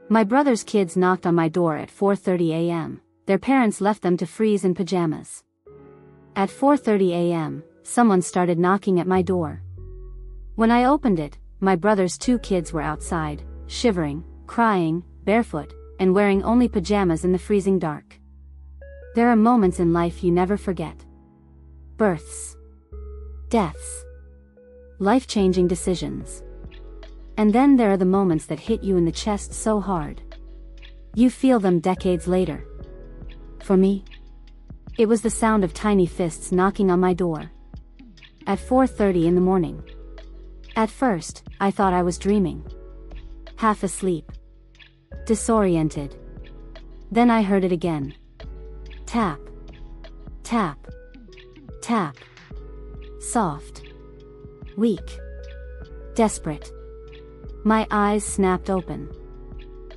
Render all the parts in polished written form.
My brother's kids knocked on my door at 4:30 a.m. Their parents left them to freeze in pajamas. At 4:30 a.m., someone started knocking at my door. When I opened it, my brother's 2 kids were outside, shivering, crying, barefoot, and wearing only pajamas in the freezing dark. There are moments in life you never forget. Births. Deaths. Life-changing decisions. And then there are the moments that hit you in the chest so hard. You feel them decades later. For me, it was the sound of tiny fists knocking on my door. At 4:30 in the morning. At first, I thought I was dreaming. Half asleep. Disoriented. Then I heard it again. Tap. Tap. Tap. Soft. Weak. Desperate. My eyes snapped open.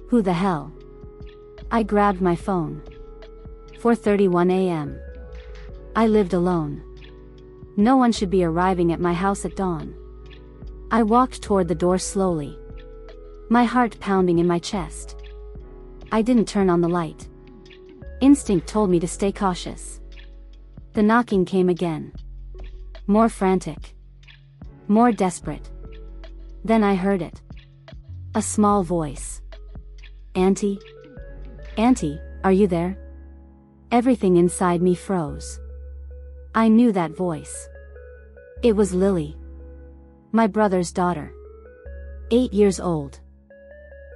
Who the hell? I grabbed my phone. 4:31 a.m. I lived alone. No one should be arriving at my house at dawn. I walked toward the door slowly. My heart pounding in my chest. I didn't turn on the light. Instinct told me to stay cautious. The knocking came again. More frantic. More desperate. Then I heard it. A small voice. Auntie? Auntie, are you there? Everything inside me froze. I knew that voice. It was Lily. My brother's daughter. 8 years old.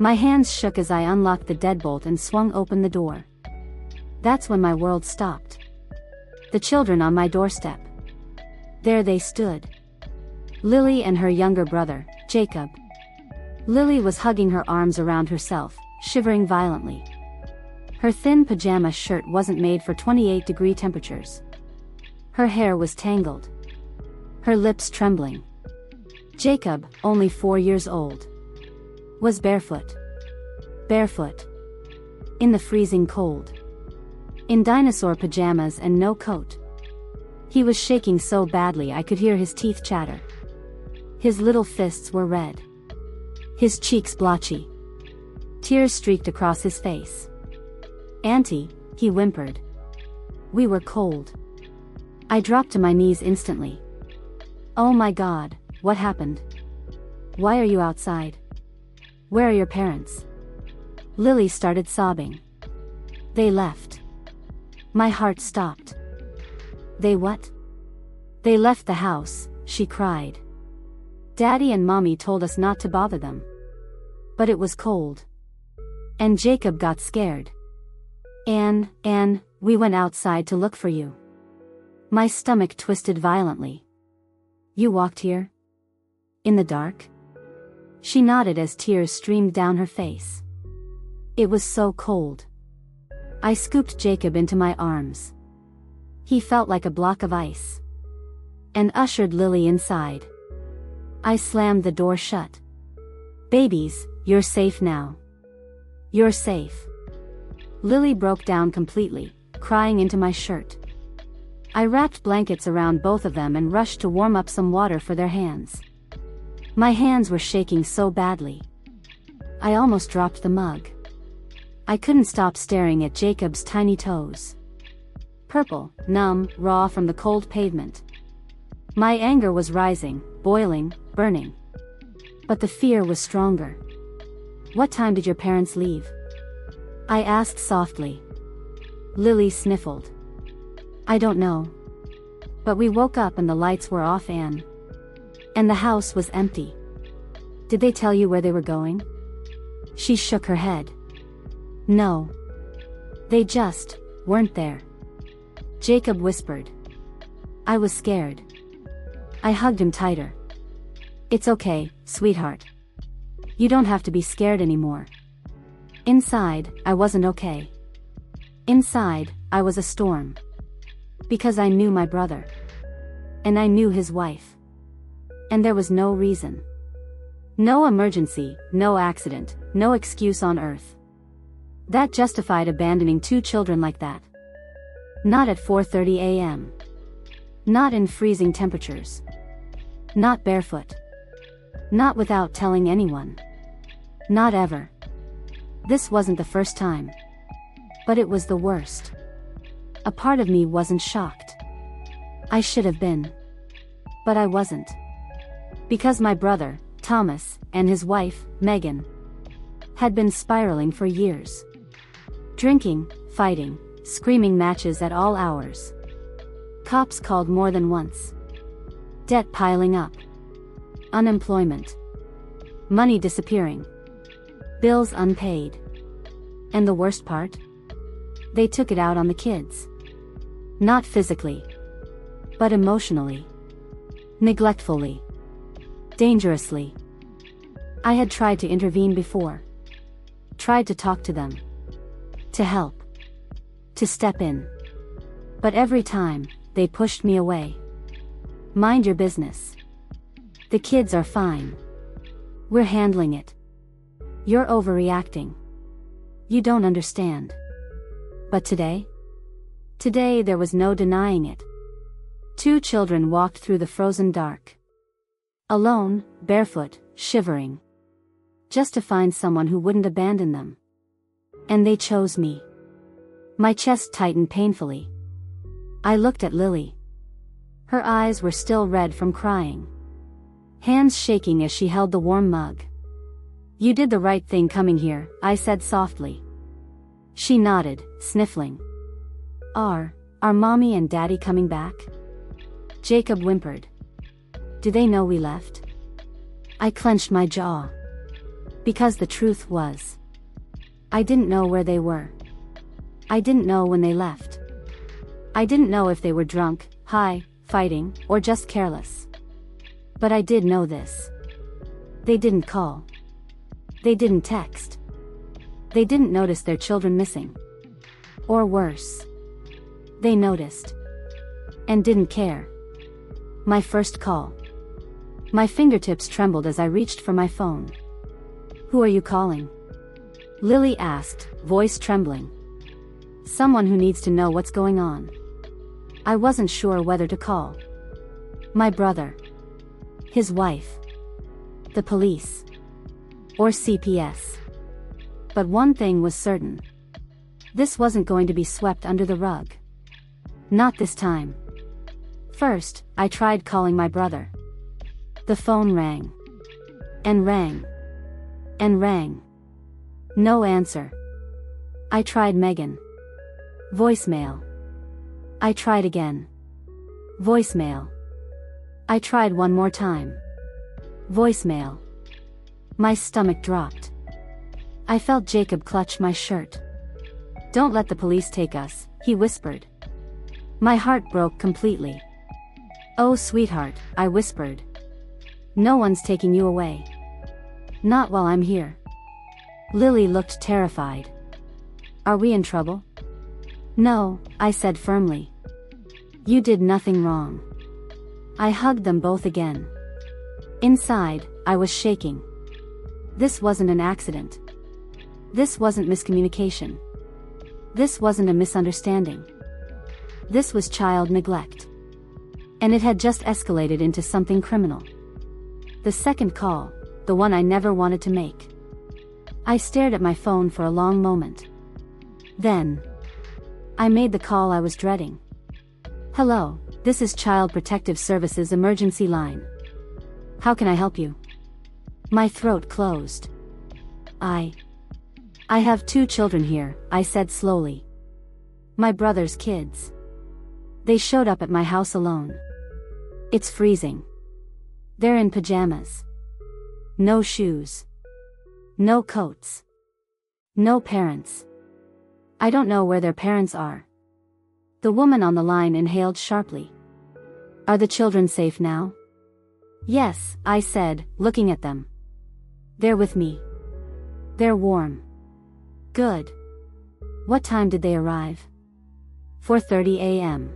My hands shook as I unlocked the deadbolt and swung open the door. That's when my world stopped. The children on my doorstep. There they stood. Lily and her younger brother, Jacob. Lily was hugging her arms around herself, shivering violently. Her thin pajama shirt wasn't made for 28-degree temperatures. Her hair was tangled. Her lips trembling. Jacob, only 4 years old, was barefoot. Barefoot. In the freezing cold. In dinosaur pajamas and no coat. He was shaking so badly I could hear his teeth chatter. His little fists were red. His cheeks blotchy. Tears streaked across his face. Auntie, he whimpered. We were cold. I dropped to my knees instantly. Oh my God, what happened? Why are you outside? Where are your parents? Lily started sobbing. They left. My heart stopped. They what? They left the house, she cried. Daddy and Mommy told us not to bother them. But it was cold. And Jacob got scared. Anne, we went outside to look for you. My stomach twisted violently. You walked here? In the dark? She nodded as tears streamed down her face. It was so cold. I scooped Jacob into my arms. He felt like a block of ice. And ushered Lily inside. I slammed the door shut. Babies, you're safe now. You're safe. Lily broke down completely, crying into my shirt. I wrapped blankets around both of them and rushed to warm up some water for their hands. My hands were shaking so badly. I almost dropped the mug. I couldn't stop staring at Jacob's tiny toes. Purple, numb, raw from the cold pavement. My anger was rising, boiling, burning. But the fear was stronger. What time did your parents leave? I asked softly. Lily sniffled. I don't know. But we woke up and the lights were off and the house was empty. Did they tell you where they were going? She shook her head. No. They just weren't there. Jacob whispered. I was scared. I hugged him tighter. It's okay, sweetheart. You don't have to be scared anymore. Inside, I wasn't okay. Inside, I was a storm. Because I knew my brother. And I knew his wife. And there was no reason. No emergency, no accident, no excuse on earth. That justified abandoning 2 children like that. Not at 4:30 a.m. Not in freezing temperatures. Not barefoot. Not without telling anyone. Not ever. This wasn't the first time. But it was the worst. A part of me wasn't shocked. I should have been. But I wasn't. Because my brother, Thomas, and his wife, Megan, had been spiraling for years. Drinking, fighting, screaming matches at all hours. Cops called more than once. Debt piling up. Unemployment. Money disappearing. Bills unpaid. And the worst part? They took it out on the kids. Not physically. But emotionally. Neglectfully. Dangerously. I had tried to intervene before. Tried to talk to them. To help. To step in. But every time, they pushed me away. Mind your business. The kids are fine. We're handling it. You're overreacting. You don't understand. But today? Today there was no denying it. 2 children walked through the frozen dark. Alone, barefoot, shivering. Just to find someone who wouldn't abandon them. And they chose me. My chest tightened painfully. I looked at Lily. Her eyes were still red from crying. Hands shaking as she held the warm mug. You did the right thing coming here, I said softly. She nodded, sniffling. Are mommy and daddy coming back? Jacob whimpered. Do they know we left? I clenched my jaw. Because the truth was, I didn't know where they were. I didn't know when they left. I didn't know if they were drunk, high, fighting, or just careless. But I did know this. They didn't call. They didn't text. They didn't notice their children missing. Or worse. They noticed. And didn't care. My first call. My fingertips trembled as I reached for my phone. Who are you calling? Lily asked, voice trembling. Someone who needs to know what's going on. I wasn't sure whether to call. My brother. His wife. The police. Or CPS. But one thing was certain. This wasn't going to be swept under the rug. Not this time. First, I tried calling my brother. The phone rang. And rang. And rang. No answer. I tried Megan. Voicemail. I tried again. Voicemail. I tried one more time. Voicemail. My stomach dropped. I felt Jacob clutch my shirt. Don't let the police take us, he whispered. My heart broke completely. Oh sweetheart, I whispered. No one's taking you away. Not while I'm here. Lily looked terrified. Are we in trouble? No, I said firmly. You did nothing wrong. I hugged them both again. Inside, I was shaking. This wasn't an accident. This wasn't miscommunication. This wasn't a misunderstanding. This was child neglect. And it had just escalated into something criminal. The second call, the one I never wanted to make. I stared at my phone for a long moment. Then, I made the call I was dreading. Hello, this is Child Protective Services emergency line. How can I help you? My throat closed. I have 2 children here, I said slowly. My brother's kids. They showed up at my house alone. It's freezing. They're in pajamas. No shoes. No coats. No parents. I don't know where their parents are. The woman on the line inhaled sharply. Are the children safe now? Yes, I said, looking at them. They're with me. They're warm. Good. What time did they arrive? 4:30 a.m.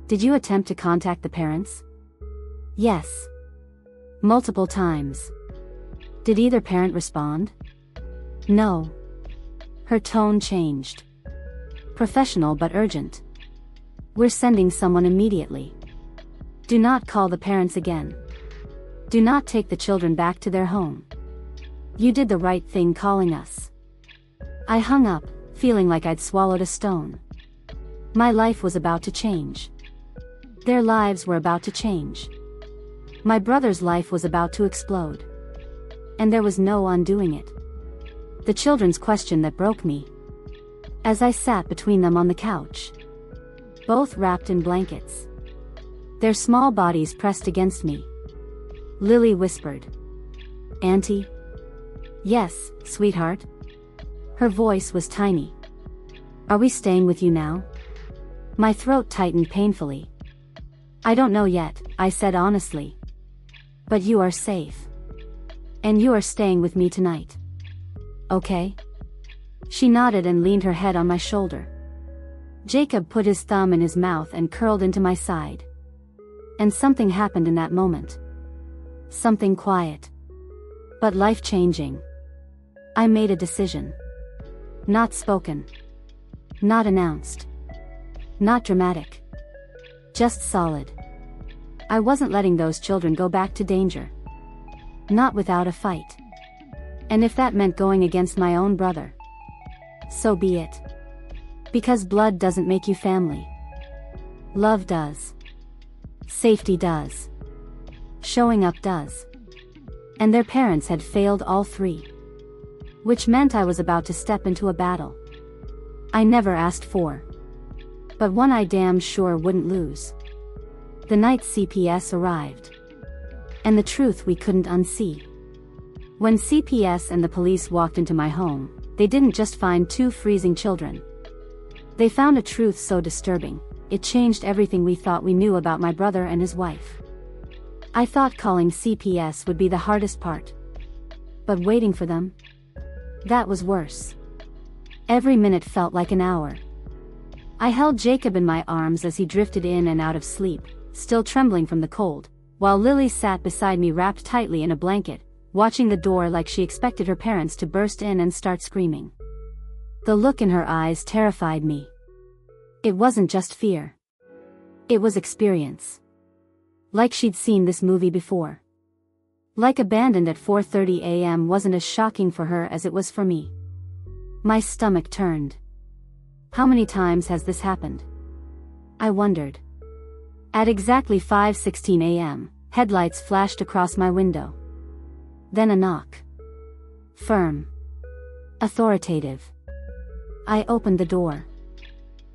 Did you attempt to contact the parents? Yes. Multiple times. Did either parent respond? No. Her tone changed. Professional but urgent. We're sending someone immediately. Do not call the parents again. Do not take the children back to their home. You did the right thing calling us. I hung up, feeling like I'd swallowed a stone. My life was about to change. Their lives were about to change. My brother's life was about to explode. And there was no undoing it. The children's question that broke me. As I sat between them on the couch, both wrapped in blankets, their small bodies pressed against me. Lily whispered, "Auntie?" "Yes, sweetheart." Her voice was tiny. "Are we staying with you now?" My throat tightened painfully. "I don't know yet," I said honestly. "But you are safe. And you are staying with me tonight. Okay?" She nodded and leaned her head on my shoulder. Jacob put his thumb in his mouth and curled into my side. And something happened in that moment. Something quiet, but life-changing. I made a decision. Not spoken. Not announced. Not dramatic. Just solid. I wasn't letting those children go back to danger. Not without a fight. And if that meant going against my own brother, so be it. Because blood doesn't make you family. Love does. Safety does. Showing up does. And their parents had failed all three. Which meant I was about to step into a battle I never asked for, but one I damn sure wouldn't lose. The night CPS arrived. And the truth we couldn't unsee. When CPS and the police walked into my home, they didn't just find two freezing children. They found a truth so disturbing, it changed everything we thought we knew about my brother and his wife. I thought calling CPS would be the hardest part. But waiting for them? That was worse. Every minute felt like an hour. I held Jacob in my arms as he drifted in and out of sleep, still trembling from the cold, while Lily sat beside me wrapped tightly in a blanket, watching the door like she expected her parents to burst in and start screaming. The look in her eyes terrified me. It wasn't just fear. It was experience. Like she'd seen this movie before. Like abandoned at 4:30 a.m. wasn't as shocking for her as it was for me. My stomach turned. How many times has this happened? I wondered. At exactly 5:16 a.m., headlights flashed across my window. Then a knock. Firm. Authoritative. I opened the door.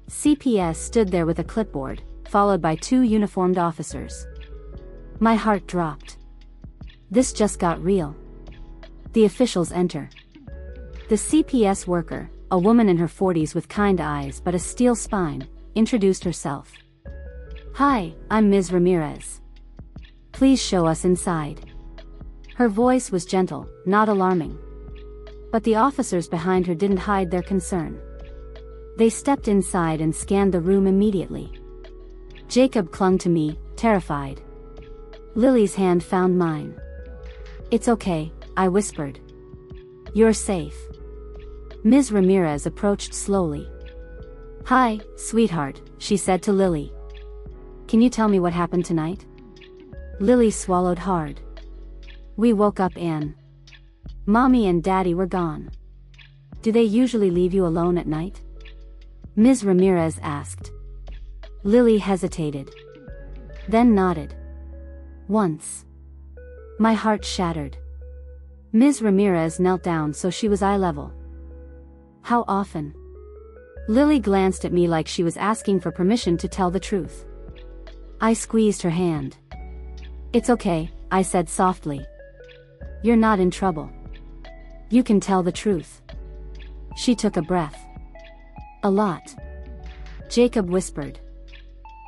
CPS stood there with a clipboard, followed by two uniformed officers. My heart dropped. This just got real. The officials enter. The CPS worker, a woman in her 40s with kind eyes but a steel spine, introduced herself. "Hi, I'm Ms. Ramirez. Please show us inside." Her voice was gentle, not alarming. But the officers behind her didn't hide their concern. They stepped inside and scanned the room immediately. Jacob clung to me, terrified. Lily's hand found mine. "It's okay," I whispered. "You're safe." Ms. Ramirez approached slowly. "Hi, sweetheart," she said to Lily. "Can you tell me what happened tonight?" Lily swallowed hard. "We woke up in. Mommy and Daddy were gone." "Do they usually leave you alone at night?" Ms. Ramirez asked. Lily hesitated. Then nodded. "Once." My heart shattered. Ms. Ramirez knelt down so she was eye level. "How often?" Lily glanced at me like she was asking for permission to tell the truth. I squeezed her hand. "It's okay," I said softly. "You're not in trouble. You can tell the truth." She took a breath. "A lot." Jacob whispered.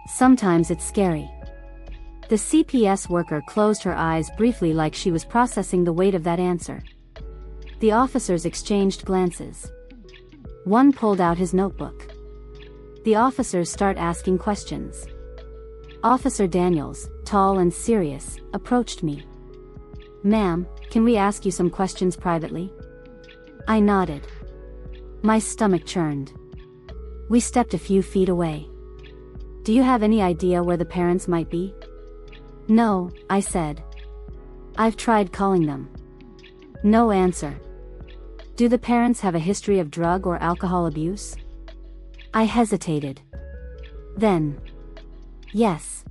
"Sometimes it's scary." The CPS worker closed her eyes briefly like she was processing the weight of that answer. The officers exchanged glances. One pulled out his notebook. The officers start asking questions. Officer Daniels, tall and serious, approached me. "Ma'am, can we ask you some questions privately?" I nodded. My stomach churned. We stepped a few feet away. "Do you have any idea where the parents might be?" "No," I said. "I've tried calling them." No answer. Do the parents have a history of drug or alcohol abuse? I hesitated. Then. Yes.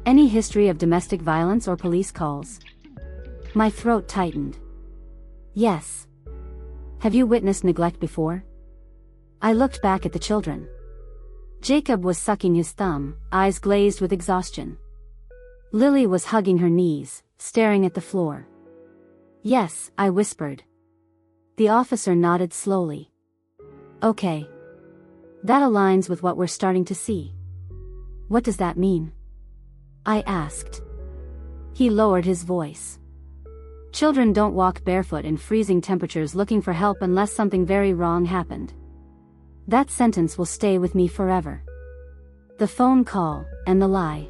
Any history of domestic violence or police calls? My throat tightened. Yes. Have you witnessed neglect before? I looked back at the children. Jacob was sucking his thumb, eyes glazed with exhaustion. Lily was hugging her knees, staring at the floor. Yes, I whispered. The officer nodded slowly. Okay. That aligns with what we're starting to see. What does that mean? I asked. He lowered his voice. Children don't walk barefoot in freezing temperatures looking for help unless something very wrong happened. That sentence will stay with me forever. The phone call, and the lie.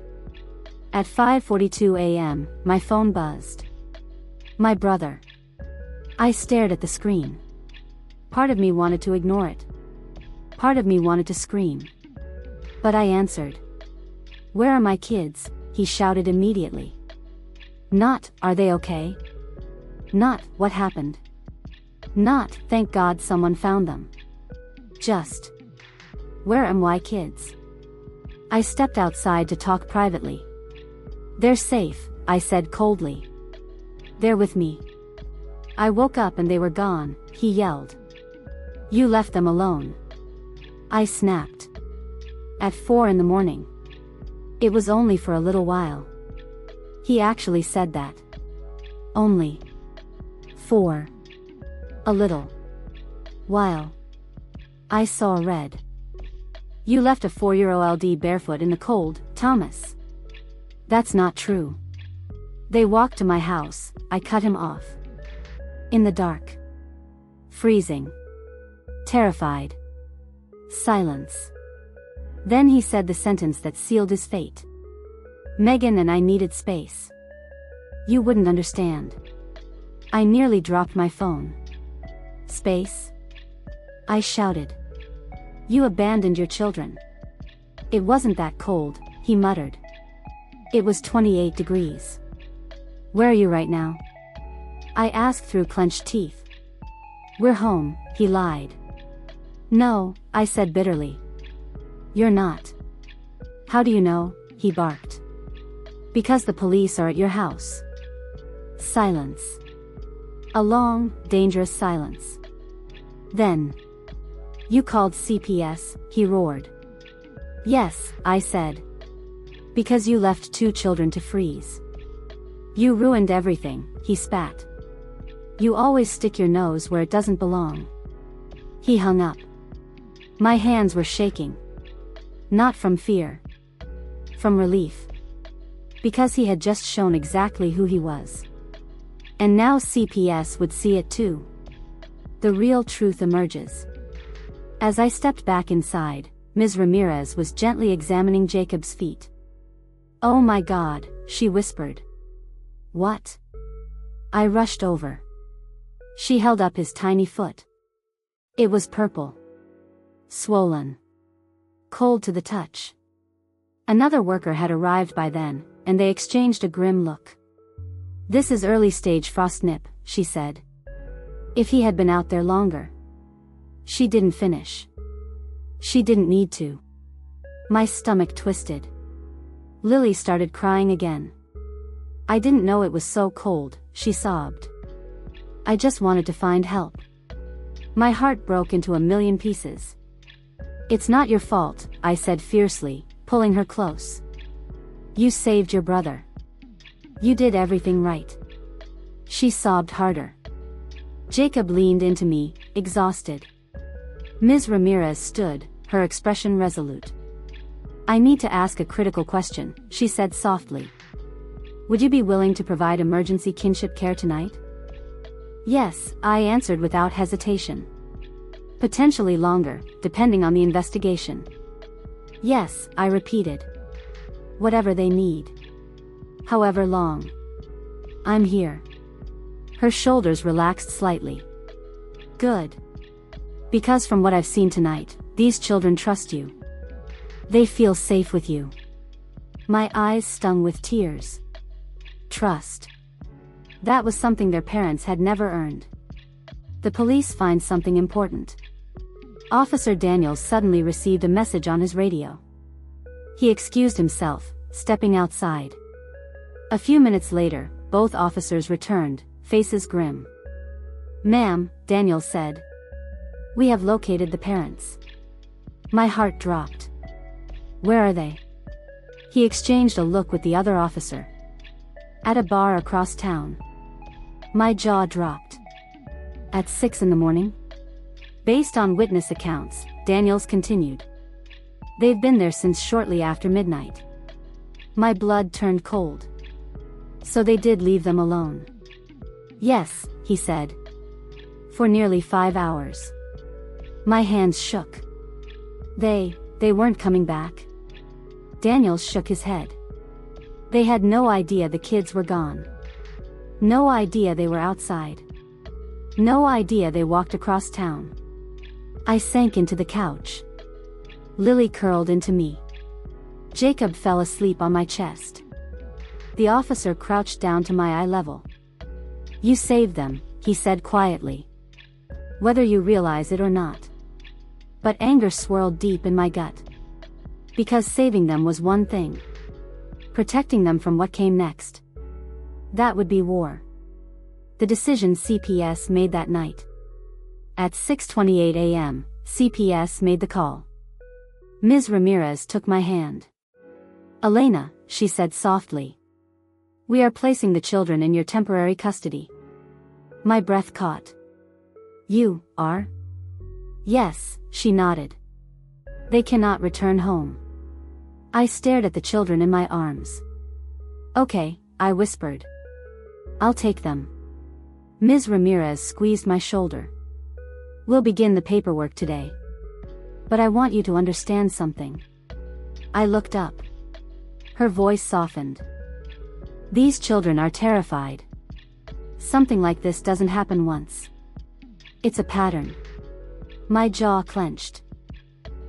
At 5:42 a.m., my phone buzzed. My brother. I stared at the screen. Part of me wanted to ignore it. Part of me wanted to scream. But I answered. Where are my kids? He shouted immediately. Not, are they okay? Not, what happened? Not, thank God someone found them. Just. Where am my kids? I stepped outside to talk privately. They're safe, I said coldly. They're with me. I woke up and they were gone, he yelled. You left them alone. I snapped. At 4 in the morning. It was only for a little while. He actually said that. Only. 4. A little. While. I saw red. You left a 4-year-old barefoot in the cold, Thomas. That's not true. They walked to my house, I cut him off. In the dark. Freezing. Terrified. Silence. Then he said the sentence that sealed his fate. Megan and I needed space. You wouldn't understand. I nearly dropped my phone. Space? I shouted. You abandoned your children. It wasn't that cold, he muttered. It was 28 degrees. Where are you right now? I asked through clenched teeth. We're home, he lied. No, I said bitterly. You're not. How do you know? He barked. Because the police are at your house. Silence. A long, dangerous silence. Then. You called CPS, he roared. Yes, I said. Because you left 2 children to freeze. You ruined everything, he spat. You always stick your nose where it doesn't belong. He hung up. My hands were shaking. Not from fear. From relief. Because he had just shown exactly who he was. And now CPS would see it too. The real truth emerges. As I stepped back inside, Ms. Ramirez was gently examining Jacob's feet. Oh my God, she whispered. What? I rushed over. She held up his tiny foot. It was purple. Swollen. Cold to the touch. Another worker had arrived by then, and they exchanged a grim look. This is early-stage frostnip, she said. If he had been out there longer. She didn't finish. She didn't need to. My stomach twisted. Lily started crying again. I didn't know it was so cold, she sobbed. I just wanted to find help. My heart broke into a million pieces. It's not your fault, I said fiercely, pulling her close. You saved your brother. You did everything right. She sobbed harder. Jacob leaned into me, exhausted. Ms. Ramirez stood, her expression resolute. I need to ask a critical question, she said softly. Would you be willing to provide emergency kinship care tonight? Yes, I answered without hesitation. Potentially longer, depending on the investigation. Yes, I repeated. Whatever they need. However long. I'm here. Her shoulders relaxed slightly. Good. Because from what I've seen tonight, these children trust you. They feel safe with you. My eyes stung with tears. Trust. That was something their parents had never earned. The police find something important. Officer Daniels suddenly received a message on his radio. He excused himself, stepping outside. A few minutes later, both officers returned, faces grim. "Ma'am," Daniels said. "We have located the parents." My heart dropped. "Where are they?" He exchanged a look with the other officer. "At a bar across town." My jaw dropped. "At 6 in the morning?" Based on witness accounts, Daniels continued. "They've been there since shortly after midnight." My blood turned cold. "So they did leave them alone?" "Yes," he said. "For nearly 5 hours." My hands shook. They weren't coming back?" Daniels shook his head. "They had no idea the kids were gone. No idea they were outside. No idea they walked across town." I sank into the couch. Lily curled into me. Jacob fell asleep on my chest. The officer crouched down to my eye level. "You saved them," he said quietly. "Whether you realize it or not." But anger swirled deep in my gut. Because saving them was one thing. Protecting them from what came next, that would be war. The decision CPS made that night. At 6:28 a.m., CPS made the call. Ms. Ramirez took my hand. "Elena," she said softly. "We are placing the children in your temporary custody." My breath caught. "You are?" "Yes," she nodded. "They cannot return home." I stared at the children in my arms. "Okay," I whispered. "I'll take them." Ms. Ramirez squeezed my shoulder. "We'll begin the paperwork today. But I want you to understand something." I looked up. Her voice softened. "These children are terrified. Something like this doesn't happen once. It's a pattern." My jaw clenched.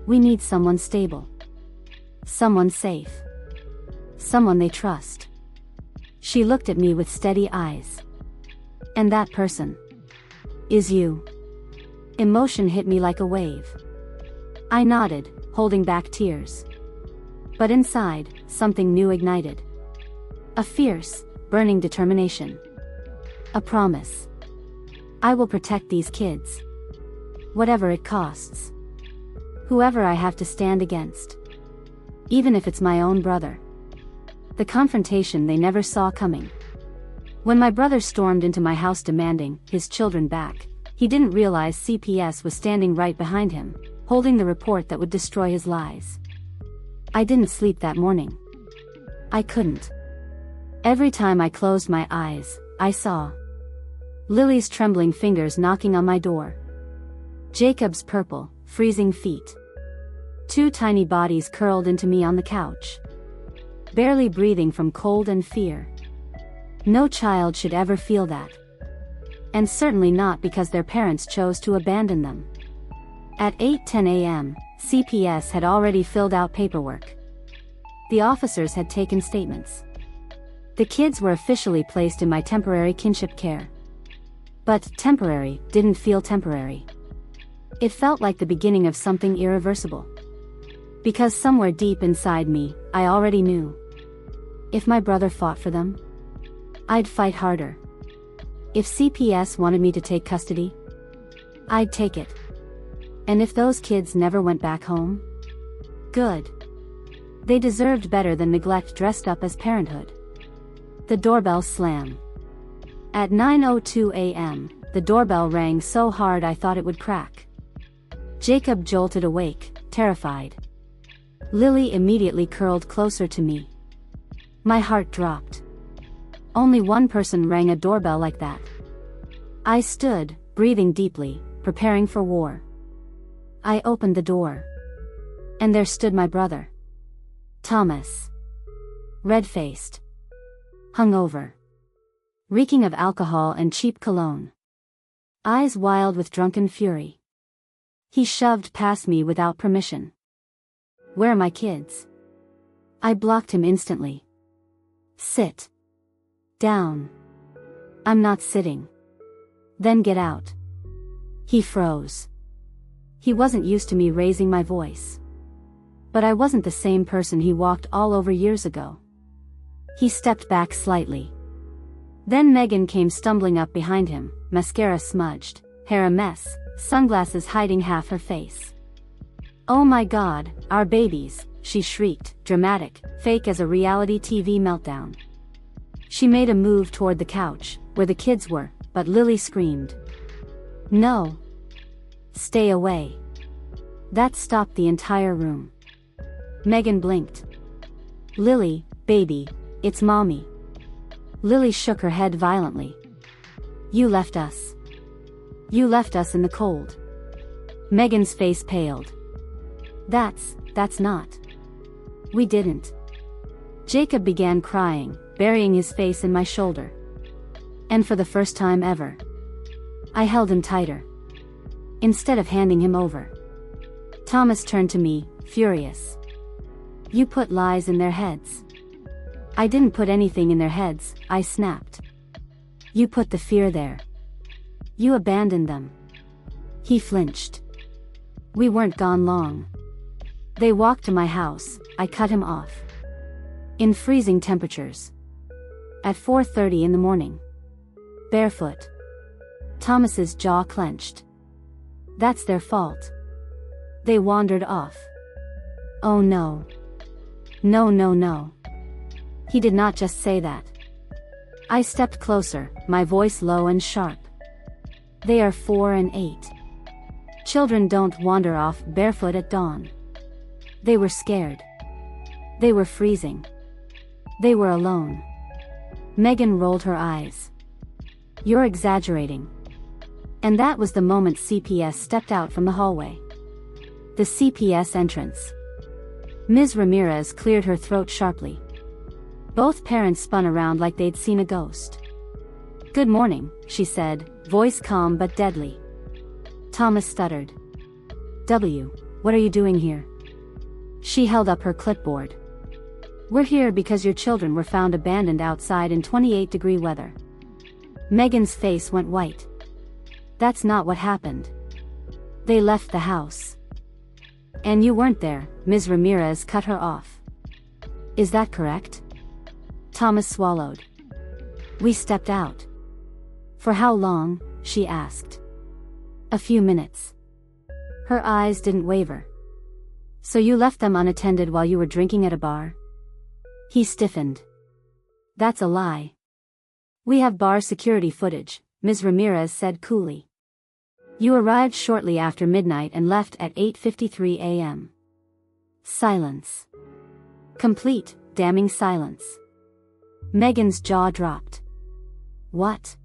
"We need someone stable. Someone safe. Someone they trust." She looked at me with steady eyes. "And that person is you." Emotion hit me like a wave. I nodded, holding back tears. But inside, something new ignited. A fierce, burning determination. A promise. I will protect these kids. Whatever it costs. Whoever I have to stand against. Even if it's my own brother. The confrontation they never saw coming. When my brother stormed into my house demanding his children back, he didn't realize CPS was standing right behind him, holding the report that would destroy his lies. I didn't sleep that morning. I couldn't. Every time I closed my eyes, I saw Lily's trembling fingers knocking on my door. Jacob's purple, freezing feet. 2 tiny bodies curled into me on the couch. Barely breathing from cold and fear. No child should ever feel that. And certainly not because their parents chose to abandon them. At 8:10 a.m., CPS had already filled out paperwork. The officers had taken statements. The kids were officially placed in my temporary kinship care. But temporary didn't feel temporary. It felt like the beginning of something irreversible. Because somewhere deep inside me, I already knew. If my brother fought for them, I'd fight harder. If CPS wanted me to take custody, I'd take it. And if those kids never went back home, good. They deserved better than neglect dressed up as parenthood. The doorbell slammed. At 9:02 a.m., the doorbell rang so hard I thought it would crack. Jacob jolted awake, terrified. Lily immediately curled closer to me. My heart dropped. Only one person rang a doorbell like that. I stood, breathing deeply, preparing for war. I opened the door. And there stood my brother. Thomas. Red-faced. Hungover. Reeking of alcohol and cheap cologne. Eyes wild with drunken fury. He shoved past me without permission. Where are my kids? I blocked him instantly. Sit down. I'm not sitting. Then get out. He froze. He wasn't used to me raising my voice. But I wasn't the same person he walked all over years ago. He stepped back slightly. Then Megan came stumbling up behind him, mascara smudged, hair a mess, sunglasses hiding half her face. "Oh my God, our babies," she shrieked, dramatic, fake as a reality TV meltdown. She made a move toward the couch, where the kids were, but Lily screamed. "No. Stay away." That stopped the entire room. Megan blinked. "Lily, baby, it's Mommy." Lily shook her head violently. "You left us. You left us in the cold." Megan's face paled. That's not. We didn't." Jacob began crying, burying his face in my shoulder. And for the first time ever, I held him tighter. Instead of handing him over. Thomas turned to me, furious. "You put lies in their heads." "I didn't put anything in their heads," I snapped. "You put the fear there. You abandoned them." He flinched. We weren't gone long. They walked to my house. I cut him off. In freezing temperatures. At 4:30 in the morning. Barefoot. Thomas's jaw clenched. "That's their fault." They wandered off. "Oh no. No, no, no." He did not just say that. I stepped closer, my voice low and sharp. "They are 4 and 8. Children don't wander off barefoot at dawn." They were scared. They were freezing. They were alone. Megan rolled her eyes. "You're exaggerating." And that was the moment CPS stepped out from the hallway. The CPS entrance. Ms. Ramirez cleared her throat sharply. Both parents spun around like they'd seen a ghost. "Good morning," she said, voice calm but deadly. Thomas stuttered. What are you doing here?" She held up her clipboard. "We're here because your children were found abandoned outside in 28-degree weather." Megan's face went white. "That's not what happened. They left the house." "And you weren't there," Ms. Ramirez cut her off. "Is that correct?" Thomas swallowed. "We stepped out." "For how long?" she asked. "A few minutes." Her eyes didn't waver. "So you left them unattended while you were drinking at a bar?" He stiffened. "That's a lie. We have bar security footage," Ms. Ramirez said coolly. "You arrived shortly after midnight and left at 8:53 a.m. Silence. Complete, damning silence. Megan's jaw dropped. "What?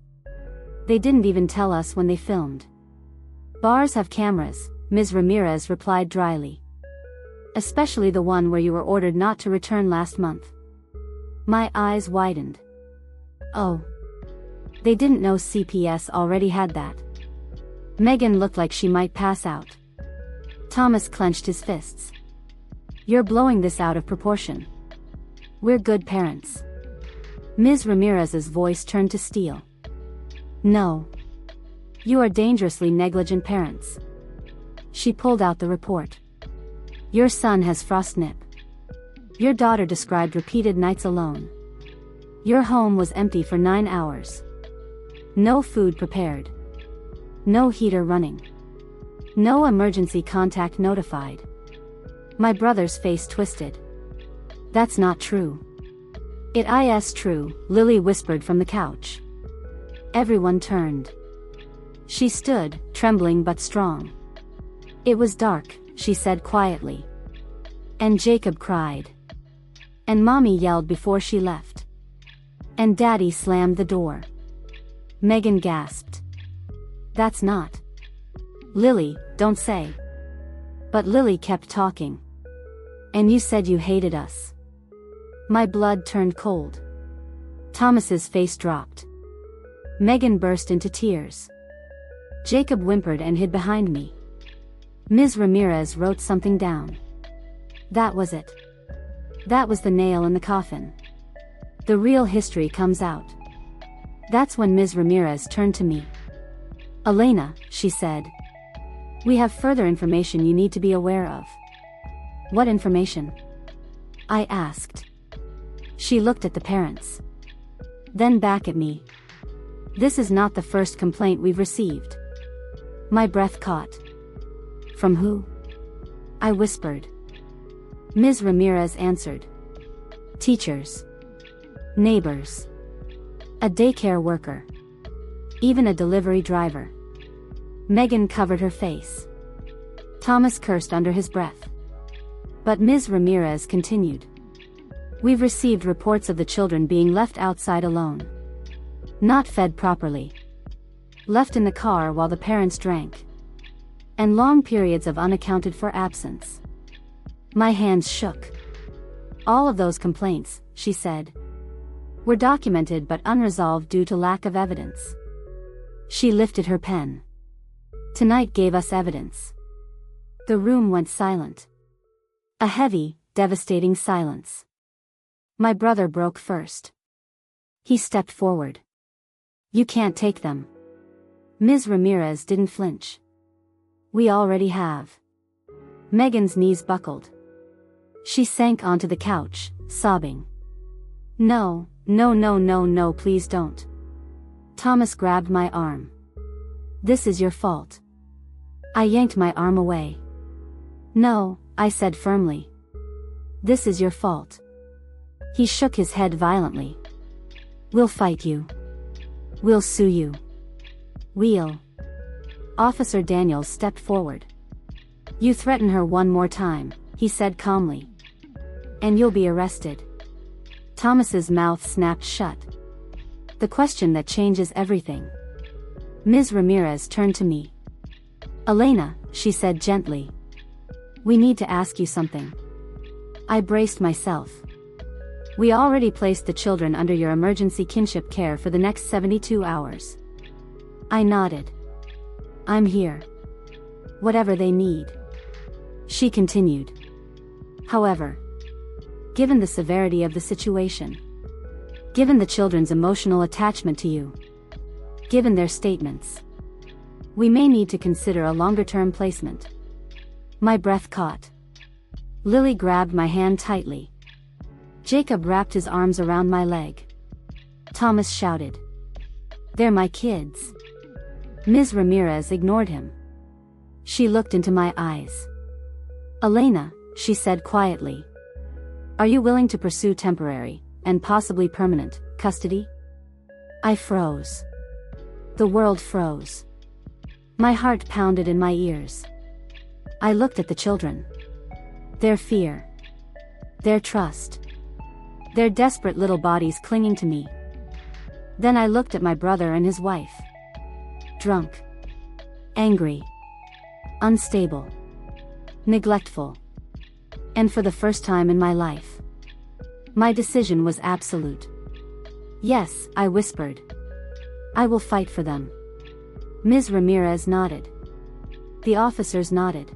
They didn't even tell us when they filmed." "Bars have cameras," Ms. Ramirez replied dryly. "Especially the one where you were ordered not to return last month." My eyes widened. "Oh. They didn't know CPS already had that." Megan looked like she might pass out. Thomas clenched his fists. "You're blowing this out of proportion. We're good parents." Ms. Ramirez's voice turned to steel. "No. You are dangerously negligent parents." She pulled out the report. "Your son has frostnip. Your daughter described repeated nights alone. Your home was empty for 9 hours. No food prepared. No heater running. No emergency contact notified." My brother's face twisted. "That's not true." "It is true," Lily whispered from the couch. Everyone turned. She stood, trembling but strong. "It was dark," she said quietly. "And Jacob cried. And Mommy yelled before she left. And Daddy slammed the door." Megan gasped. "That's not." "Lily, don't say." But Lily kept talking. "And you said you hated us." My blood turned cold. Thomas's face dropped. Megan burst into tears. Jacob whimpered and hid behind me. Ms. Ramirez wrote something down. That was it. That was the nail in the coffin. The real history comes out. That's when Ms. Ramirez turned to me. "Elena," she said. "We have further information you need to be aware of." "What information?" I asked. She looked at the parents. Then back at me. "This is not the first complaint we've received." My breath caught. "From who?" I whispered. Ms. Ramirez answered. "Teachers. Neighbors. A daycare worker. Even a delivery driver." Megan covered her face. Thomas cursed under his breath. But Ms. Ramirez continued. "We've received reports of the children being left outside alone. Not fed properly. Left in the car while the parents drank. And long periods of unaccounted for absence." My hands shook. "All of those complaints," she said, "were documented but unresolved due to lack of evidence." She lifted her pen. "Tonight gave us evidence." The room went silent. A heavy, devastating silence. My brother broke first. He stepped forward. "You can't take them." Ms. Ramirez didn't flinch. "We already have." Megan's knees buckled. She sank onto the couch, sobbing. "No, no, no, no, no, please don't." Thomas grabbed my arm. "This is your fault." I yanked my arm away. "No," I said firmly. "This is your fault." He shook his head violently. "We'll fight you. We'll sue you. We'll." Officer Daniels stepped forward. "You threaten her one more time," he said calmly, "and you'll be arrested." Thomas's mouth snapped shut. The question that changes everything. Ms. Ramirez turned to me. "Elena," she said gently. "We need to ask you something." I braced myself. "We already placed the children under your emergency kinship care for the next 72 hours. I nodded. "I'm here. Whatever they need." She continued. "However, given the severity of the situation, given the children's emotional attachment to you, given their statements, we may need to consider a longer-term placement." My breath caught. Lily grabbed my hand tightly. Jacob wrapped his arms around my leg. Thomas shouted, "They're my kids." Ms. Ramirez ignored him. She looked into my eyes. "Elena," she said quietly, "are you willing to pursue temporary, and possibly permanent, custody?" I froze. The world froze. My heart pounded in my ears. I looked at the children. Their fear. Their trust. Their desperate little bodies clinging to me. Then I looked at my brother and his wife. Drunk. Angry. Unstable. Neglectful. And for the first time in my life, my decision was absolute. "Yes," I whispered. "I will fight for them." Ms. Ramirez nodded. The officers nodded.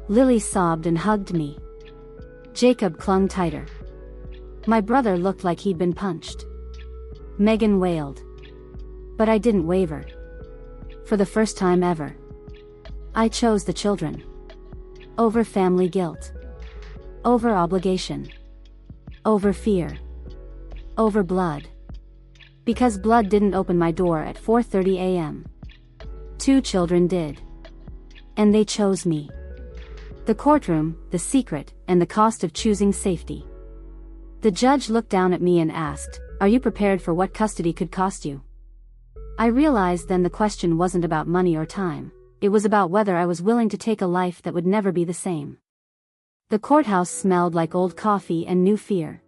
Lily sobbed and hugged me. Jacob clung tighter. My brother looked like he'd been punched. Megan wailed. But I didn't waver. For the first time ever, I chose the children. Over family guilt. Over obligation. Over fear. Over blood. Because blood didn't open my door at 4:30 a.m. 2 children did. And they chose me. The courtroom, the secret, and the cost of choosing safety. The judge looked down at me and asked, "Are you prepared for what custody could cost you?" I realized then the question wasn't about money or time. It was about whether I was willing to take a life that would never be the same. The courthouse smelled like old coffee and new fear.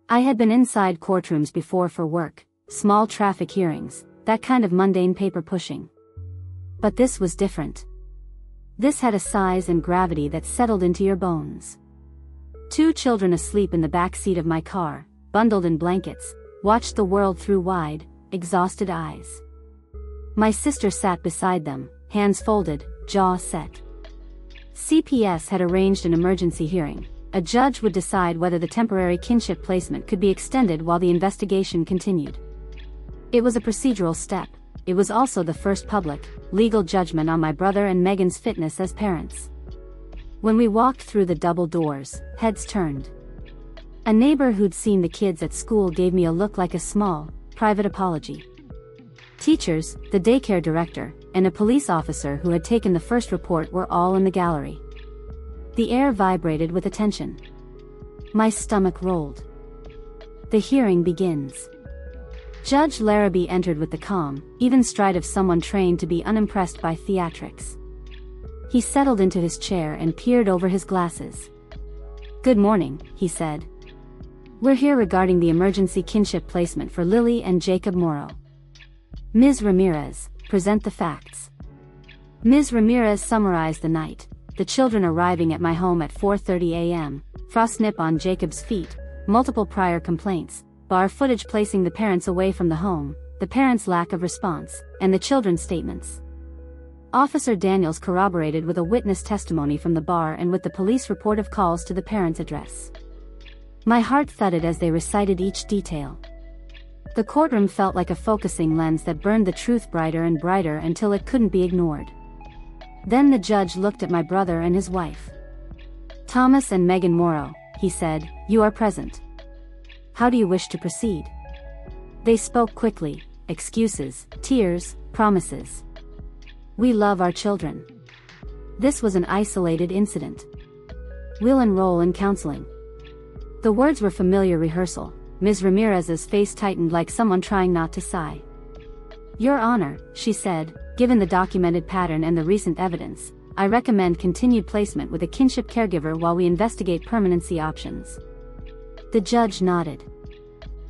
I had been inside courtrooms before for work, small traffic hearings, that kind of mundane paper pushing. But this was different. This had a size and gravity that settled into your bones. 2 children asleep in the back seat of my car, bundled in blankets, watched the world through wide, exhausted eyes. My sister sat beside them, hands folded, jaw set. CPS had arranged an emergency hearing. A judge would decide whether the temporary kinship placement could be extended while the investigation continued. It was a procedural step, it was also the first public, legal judgment on my brother and Megan's fitness as parents. When we walked through the double doors, heads turned. A neighbor who'd seen the kids at school gave me a look like a small, private apology. Teachers, the daycare director, and a police officer who had taken the first report were all in the gallery. The air vibrated with attention. My stomach rolled. The hearing begins. Judge Larrabee entered with the calm, even stride of someone trained to be unimpressed by theatrics. He settled into his chair and peered over his glasses. "Good morning," he said. "We're here regarding the emergency kinship placement for Lily and Jacob Morrow. Ms. Ramirez, present the facts." Ms. Ramirez summarized the night, the children arriving at my home at 4:30 a.m., frost nip on Jacob's feet, multiple prior complaints, bar footage placing the parents away from the home, the parents' lack of response, and the children's statements. Officer Daniels corroborated with a witness testimony from the bar and with the police report of calls to the parents' address. My heart thudded as they recited each detail. The courtroom felt like a focusing lens that burned the truth brighter and brighter until it couldn't be ignored. Then the judge looked at my brother and his wife. "Thomas and Megan Morrow," he said, "you are present. How do you wish to proceed?" They spoke quickly, excuses, tears, promises. "We love our children. This was an isolated incident. We'll enroll in counseling." The words were familiar rehearsal. Ms. Ramirez's face tightened like someone trying not to sigh. "Your Honor," she said, "given the documented pattern and the recent evidence, I recommend continued placement with a kinship caregiver while we investigate permanency options." The judge nodded.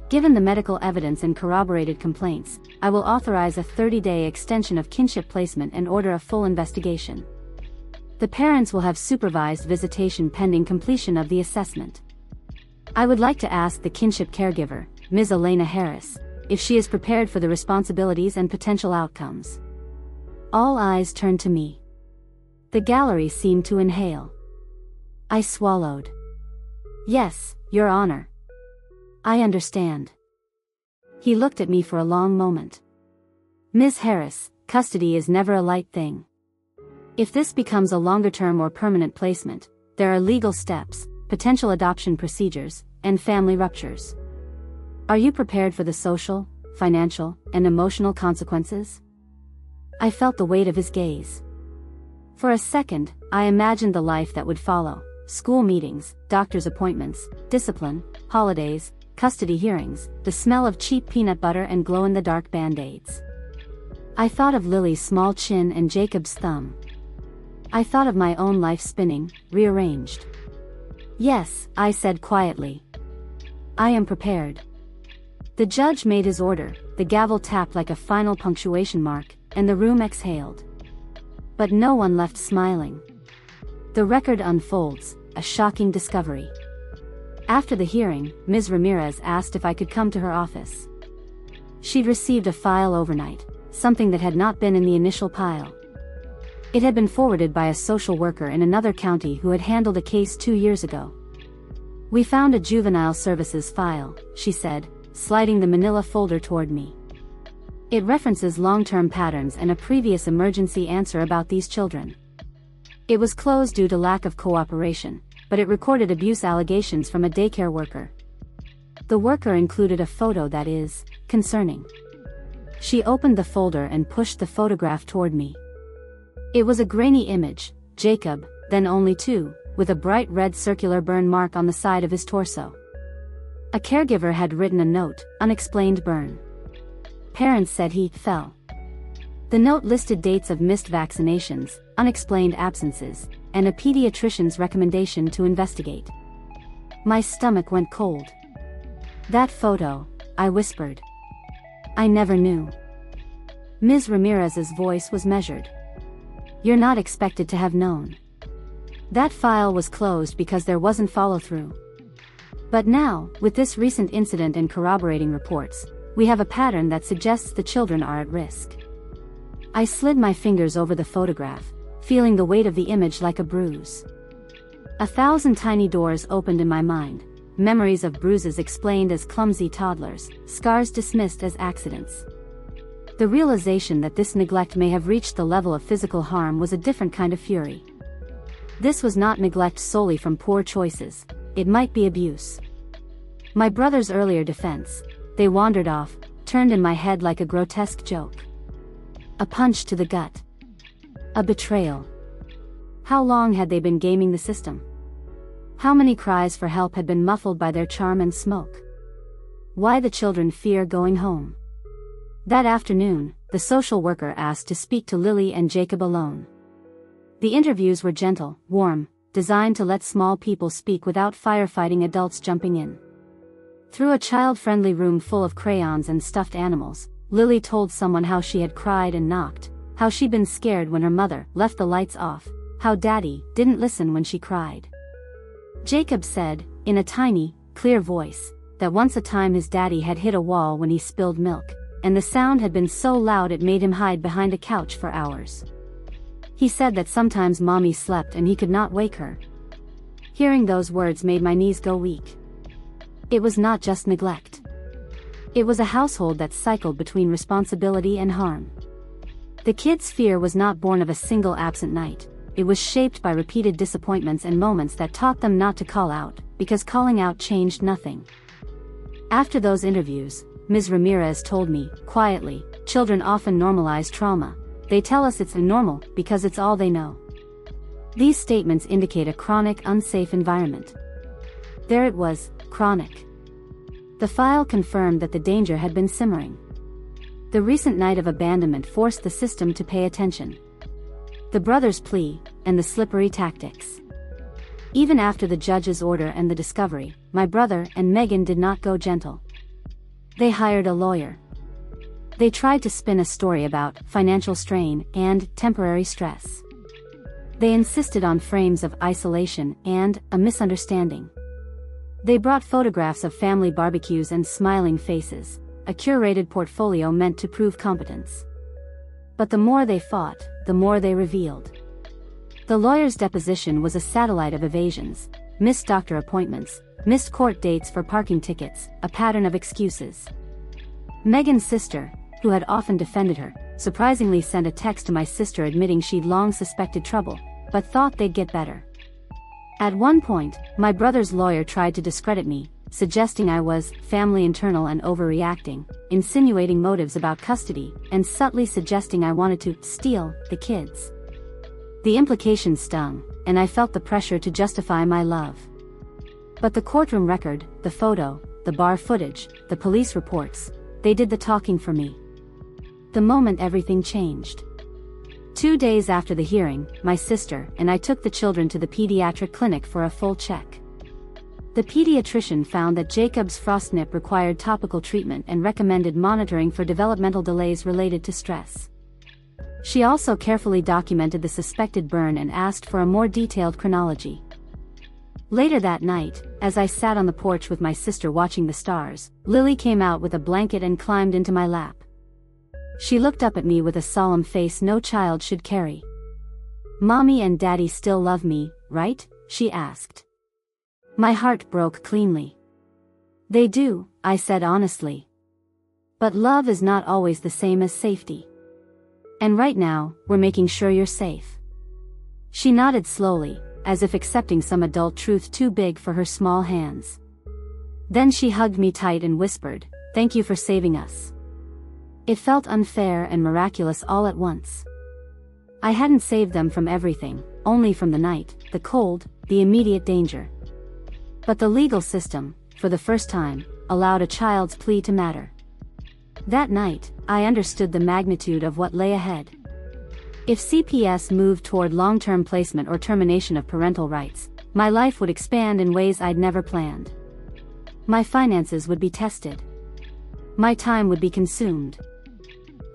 "Given the medical evidence and corroborated complaints, I will authorize a 30-day extension of kinship placement and order a full investigation. The parents will have supervised visitation pending completion of the assessment. I would like to ask the kinship caregiver, Ms. Elena Harris, if she is prepared for the responsibilities and potential outcomes." All eyes turned to me. The gallery seemed to inhale. I swallowed. "Yes, Your Honor. I understand." He looked at me for a long moment. "Ms. Harris, custody is never a light thing. If this becomes a longer-term or permanent placement, there are legal steps, potential adoption procedures, and family ruptures. Are you prepared for the social, financial, and emotional consequences?" I felt the weight of his gaze. For a second, I imagined the life that would follow: school meetings, doctor's appointments, discipline, holidays, custody hearings, the smell of cheap peanut butter and glow-in-the-dark Band-Aids. I thought of Lily's small chin and Jacob's thumb. I thought of my own life spinning, rearranged. "Yes," I said quietly. "I am prepared." The judge made his order, the gavel tapped like a final punctuation mark, and the room exhaled. But no one left smiling. The record unfolds, a shocking discovery. After the hearing, Ms. Ramirez asked if I could come to her office. She'd received a file overnight, something that had not been in the initial pile. It had been forwarded by a social worker in another county who had handled a case 2 years ago. "We found a juvenile services file," she said, sliding the manila folder toward me. "It references long-term patterns and a previous emergency answer about these children. It was closed due to lack of cooperation, but it recorded abuse allegations from a daycare worker. The worker included a photo that is concerning." She opened the folder and pushed the photograph toward me. It was a grainy image, Jacob, then only 2, with a bright red circular burn mark on the side of his torso. A caregiver had written a note, "Unexplained burn. Parents said he fell." The note listed dates of missed vaccinations, unexplained absences, and a pediatrician's recommendation to investigate. My stomach went cold. "That photo," I whispered. "I never knew." Ms. Ramirez's voice was measured. "You're not expected to have known. That file was closed because there wasn't follow-through. But now, with this recent incident and corroborating reports, we have a pattern that suggests the children are at risk." I slid my fingers over the photograph, feeling the weight of the image like a bruise. 1,000 tiny doors opened in my mind, memories of bruises explained as clumsy toddlers, scars dismissed as accidents. The realization that this neglect may have reached the level of physical harm was a different kind of fury. This was not neglect solely from poor choices, it might be abuse. My brother's earlier defense, "They wandered off," turned in my head like a grotesque joke. A punch to the gut. A betrayal. How long had they been gaming the system? How many cries for help had been muffled by their charm and smoke? Why the children fear going home? That afternoon, the social worker asked to speak to Lily and Jacob alone. The interviews were gentle, warm, designed to let small people speak without firefighting adults jumping in. Through a child-friendly room full of crayons and stuffed animals, Lily told someone how she had cried and knocked, how she'd been scared when her mother left the lights off, how Daddy didn't listen when she cried. Jacob said, in a tiny, clear voice, that once a time his daddy had hit a wall when he spilled milk, and the sound had been so loud it made him hide behind a couch for hours. He said that sometimes Mommy slept and he could not wake her. Hearing those words made my knees go weak. It was not just neglect. It was a household that cycled between responsibility and harm. The kids' fear was not born of a single absent night, it was shaped by repeated disappointments and moments that taught them not to call out, because calling out changed nothing. After those interviews, Ms. Ramirez told me, quietly, children often normalize trauma. They tell us it's normal because it's all they know. These statements indicate a chronic, unsafe environment. There it was, chronic. The file confirmed that the danger had been simmering. The recent night of abandonment forced the system to pay attention. The brother's plea, and the slippery tactics. Even after the judge's order and the discovery, my brother and Megan did not go gentle. They hired a lawyer. They tried to spin a story about financial strain and temporary stress. They insisted on frames of isolation and a misunderstanding. They brought photographs of family barbecues and smiling faces, a curated portfolio meant to prove competence. But the more they fought, the more they revealed. The lawyer's deposition was a satellite of evasions, missed doctor appointments, missed court dates for parking tickets, a pattern of excuses. Megan's sister, who had often defended her, surprisingly sent a text to my sister admitting she'd long suspected trouble, but thought they'd get better. At one point, my brother's lawyer tried to discredit me, suggesting I was family internal and overreacting, insinuating motives about custody, and subtly suggesting I wanted to steal the kids. The implications stung, and I felt the pressure to justify my love. But the courtroom record, the photo, the bar footage, the police reports, they did the talking for me. The moment everything changed. 2 days after the hearing, my sister and I took the children to the pediatric clinic for a full check. The pediatrician found that Jacob's frostnip required topical treatment and recommended monitoring for developmental delays related to stress. She also carefully documented the suspected burn and asked for a more detailed chronology. Later that night, as I sat on the porch with my sister watching the stars, Lily came out with a blanket and climbed into my lap. She looked up at me with a solemn face no child should carry. "Mommy and Daddy still love me, right?" she asked. My heart broke cleanly. "They do," I said honestly. "But love is not always the same as safety. And right now, we're making sure you're safe." She nodded slowly, as if accepting some adult truth too big for her small hands. Then she hugged me tight and whispered, "Thank you for saving us." It felt unfair and miraculous all at once. I hadn't saved them from everything, only from the night, the cold, the immediate danger. But the legal system, for the first time, allowed a child's plea to matter. That night, I understood the magnitude of what lay ahead. If CPS moved toward long-term placement or termination of parental rights, my life would expand in ways I'd never planned. My finances would be tested. My time would be consumed.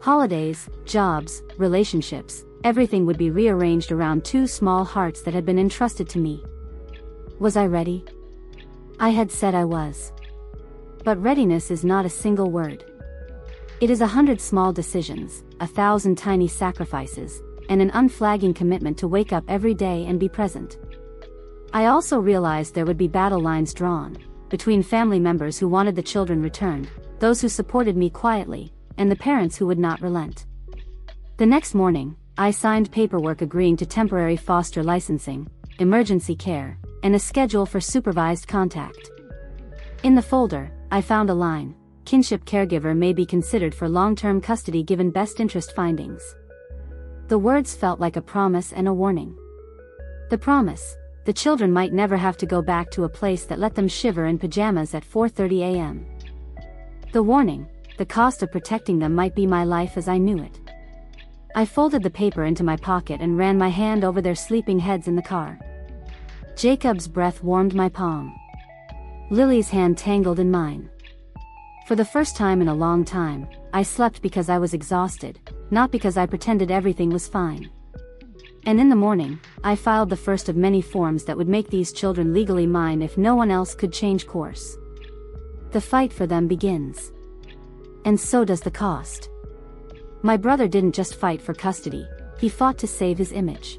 Holidays, jobs, relationships, everything would be rearranged around two small hearts that had been entrusted to me. Was I ready? I had said I was. But readiness is not a single word. It is 100 small decisions, 1,000 tiny sacrifices, and an unflagging commitment to wake up every day and be present. I also realized there would be battle lines drawn, between family members who wanted the children returned, those who supported me quietly, and the parents who would not relent. The next morning, I signed paperwork agreeing to temporary foster licensing, emergency care, and a schedule for supervised contact. In the folder, I found a line: kinship caregiver may be considered for long-term custody given best interest findings. The words felt like a promise and a warning. The promise: the children might never have to go back to a place that let them shiver in pajamas at 4:30 a.m. The warning: the cost of protecting them might be my life as I knew it. I folded the paper into my pocket and ran my hand over their sleeping heads in the car. Jacob's breath warmed my palm. Lily's hand tangled in mine. For the first time in a long time, I slept because I was exhausted, not because I pretended everything was fine. And in the morning, I filed the first of many forms that would make these children legally mine if no one else could change course. The fight for them begins. And so does the cost. My brother didn't just fight for custody, he fought to save his image.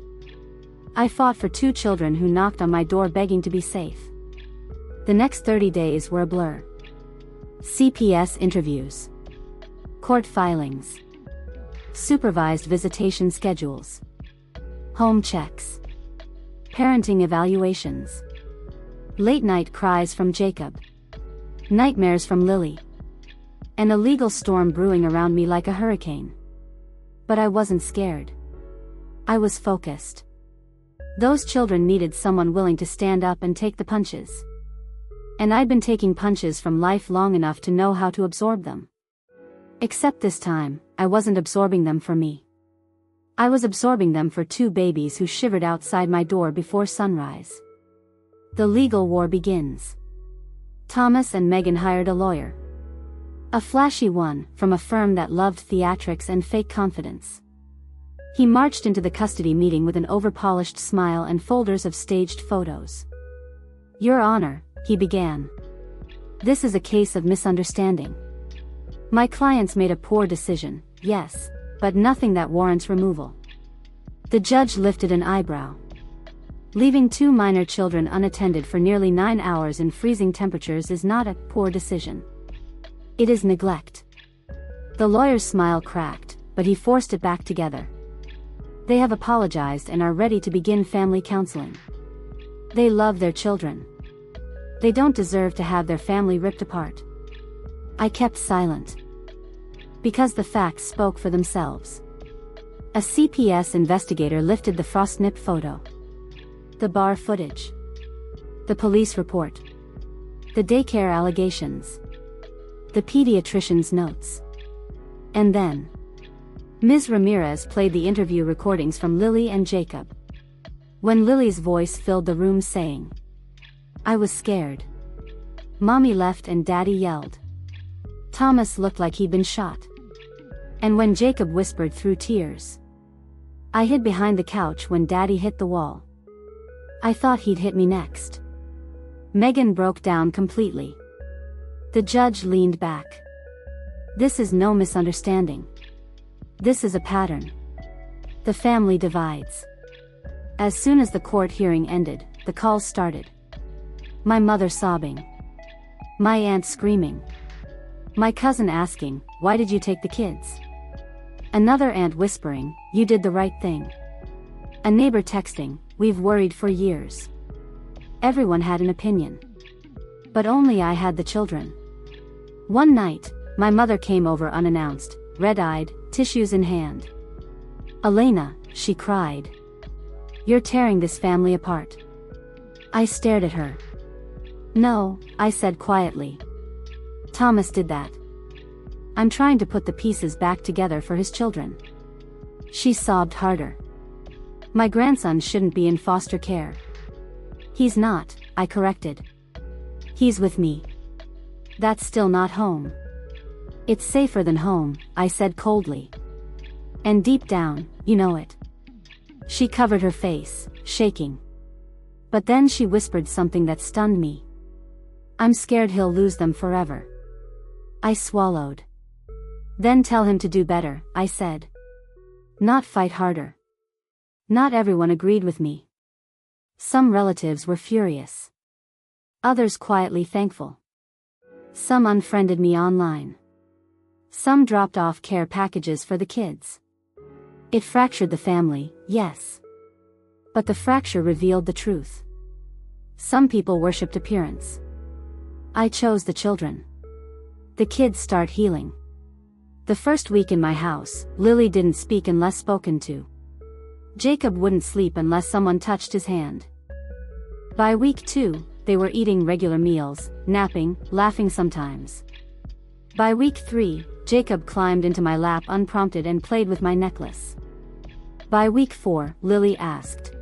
I fought for 2 children who knocked on my door begging to be safe. The next 30 days were a blur. CPS interviews, court filings, supervised visitation schedules, home checks, parenting evaluations, late-night cries from Jacob, nightmares from Lily, and a legal storm brewing around me like a hurricane. But I wasn't scared. I was focused. Those children needed someone willing to stand up and take the punches. And I'd been taking punches from life long enough to know how to absorb them. Except this time, I wasn't absorbing them for me. I was absorbing them for 2 babies who shivered outside my door before sunrise. The legal war begins. Thomas and Megan hired a lawyer. A flashy one, from a firm that loved theatrics and fake confidence. He marched into the custody meeting with an over-polished smile and folders of staged photos. "Your Honor," he began. "This is a case of misunderstanding. My clients made a poor decision, yes, but nothing that warrants removal." The judge lifted an eyebrow. Leaving 2 minor children unattended for nearly 9 hours in freezing temperatures is not a poor decision. It is neglect. The lawyer's smile cracked, but he forced it back together. They have apologized and are ready to begin family counseling. They love their children. They don't deserve to have their family ripped apart. I kept silent. Because the facts spoke for themselves. A CPS investigator lifted the frostnip photo. The bar footage. The police report. The daycare allegations. The pediatrician's notes. And then, Ms. Ramirez played the interview recordings from Lily and Jacob. When Lily's voice filled the room saying, "I was scared. Mommy left and Daddy yelled." Thomas looked like he'd been shot. And when Jacob whispered through tears, "I hid behind the couch when Daddy hit the wall. I thought he'd hit me next." Megan broke down completely. The judge leaned back. "This is no misunderstanding. This is a pattern. The family divides." As soon as the court hearing ended, the calls started. My mother sobbing. My aunt screaming. My cousin asking, "Why did you take the kids?" Another aunt whispering, "You did the right thing." A neighbor texting, "We've worried for years." Everyone had an opinion. But only I had the children. One night, my mother came over unannounced, red-eyed, tissues in hand. "Elena," she cried. "You're tearing this family apart." I stared at her. "No," I said quietly. "Thomas did that. I'm trying to put the pieces back together for his children." She sobbed harder. "My grandson shouldn't be in foster care." "He's not," I corrected. "He's with me." "That's still not home." "It's safer than home," I said coldly. "And deep down, you know it." She covered her face, shaking. But then she whispered something that stunned me. "I'm scared he'll lose them forever." I swallowed. "Then tell him to do better," I said. "Not fight harder." Not everyone agreed with me. Some relatives were furious. Others quietly thankful. Some unfriended me online. Some dropped off care packages for the kids. It fractured the family, yes. But the fracture revealed the truth. Some people worshipped appearance. I chose the children. The kids start healing. The first week in my house, Lily didn't speak unless spoken to. Jacob wouldn't sleep unless someone touched his hand. By week 2, they were eating regular meals, napping, laughing sometimes. By week 3, Jacob climbed into my lap unprompted and played with my necklace. By week 4, Lily asked,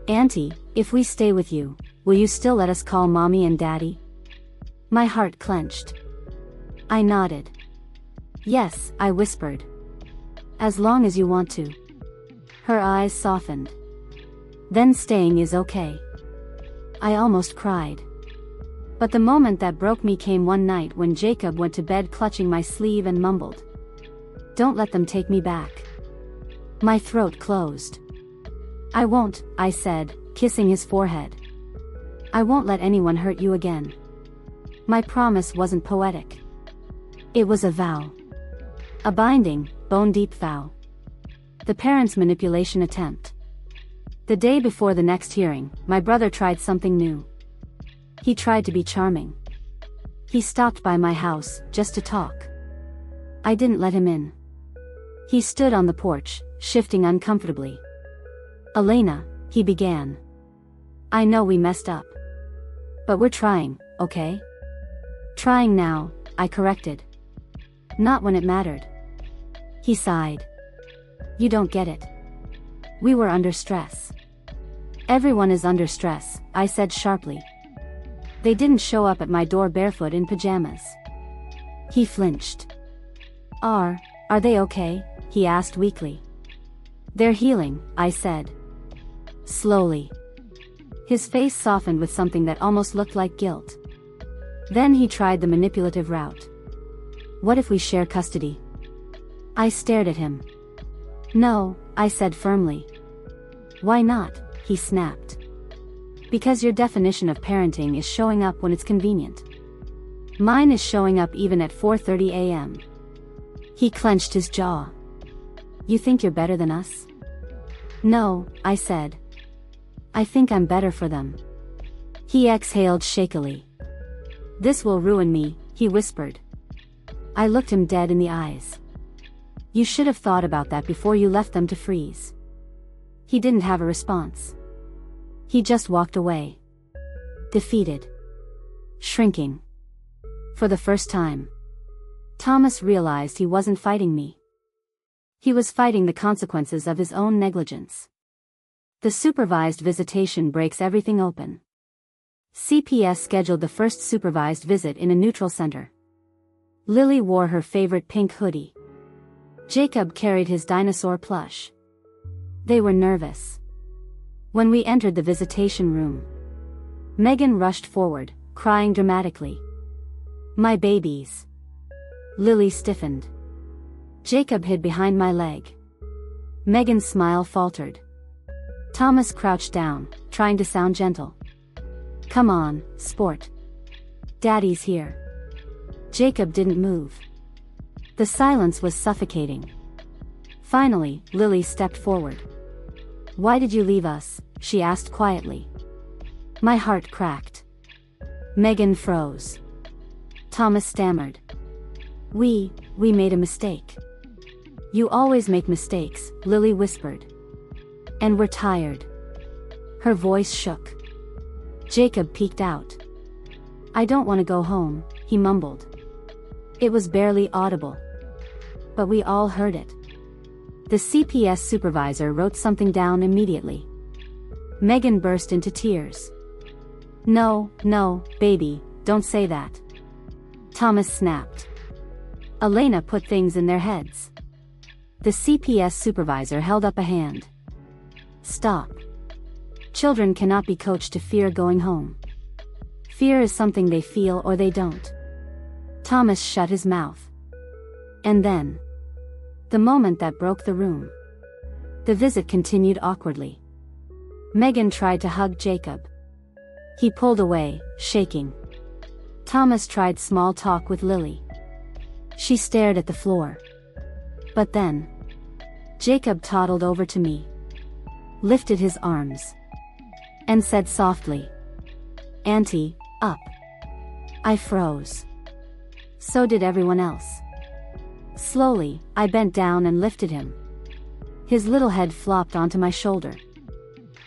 "Auntie, if we stay with you, will you still let us call Mommy and Daddy?" My heart clenched. I nodded. "Yes," I whispered. "As long as you want to." Her eyes softened. "Then staying is okay." I almost cried. But the moment that broke me came one night when Jacob went to bed clutching my sleeve and mumbled, "Don't let them take me back." My throat closed. "I won't," I said, kissing his forehead. "I won't let anyone hurt you again." My promise wasn't poetic. It was a vow. A binding, bone-deep vow. The parents' manipulation attempt. The day before the next hearing, my brother tried something new. He tried to be charming. He stopped by my house, just to talk. I didn't let him in. He stood on the porch, shifting uncomfortably. "Elena," he began. "I know we messed up. But we're trying, okay?" "Trying now," I corrected. "Not when it mattered." He sighed. "You don't get it. We were under stress." "Everyone is under stress," I said sharply. They didn't show up at my door barefoot in pajamas. He flinched. Are they okay?" he asked weakly. "They're healing," I said. Slowly. His face softened with something that almost looked like guilt. Then he tried the manipulative route. "What if we share custody?" I stared at him. "No," I said firmly. "Why not?" he snapped. "Because your definition of parenting is showing up when it's convenient. Mine is showing up even at 4:30 a.m. He clenched his jaw. "You think you're better than us?" "No," I said. "I think I'm better for them." He exhaled shakily. "This will ruin me," he whispered. I looked him dead in the eyes. "You should have thought about that before you left them to freeze." He didn't have a response. He just walked away. Defeated. Shrinking. For the first time, Thomas realized he wasn't fighting me. He was fighting the consequences of his own negligence. The supervised visitation breaks everything open. CPS scheduled the first supervised visit in a neutral center. Lily wore her favorite pink hoodie. Jacob carried his dinosaur plush. They were nervous. When we entered the visitation room, Megan rushed forward, crying dramatically. "My babies." Lily stiffened. Jacob hid behind my leg. Megan's smile faltered. Thomas crouched down, trying to sound gentle. "Come on, sport. Daddy's here." Jacob didn't move. The silence was suffocating. Finally, Lily stepped forward. "Why did you leave us?" she asked quietly. My heart cracked. Megan froze. Thomas stammered. We made a mistake." "You always make mistakes," Lily whispered. "And we're tired." Her voice shook. Jacob peeked out. "I don't want to go home," he mumbled. It was barely audible. But we all heard it. The CPS supervisor wrote something down immediately. Megan burst into tears. No, baby, don't say that." Thomas snapped. "Elena put things in their heads." The CPS supervisor held up a hand. "Stop. Children cannot be coached to fear going home. Fear is something they feel or they don't." Thomas shut his mouth. And then, the moment that broke the room. The visit continued awkwardly. Megan tried to hug Jacob. He pulled away, shaking. Thomas tried small talk with Lily. She stared at the floor. But then, Jacob toddled over to me, lifted his arms, and said softly, "Auntie, up." I froze. So did everyone else. Slowly, I bent down and lifted him. His little head flopped onto my shoulder.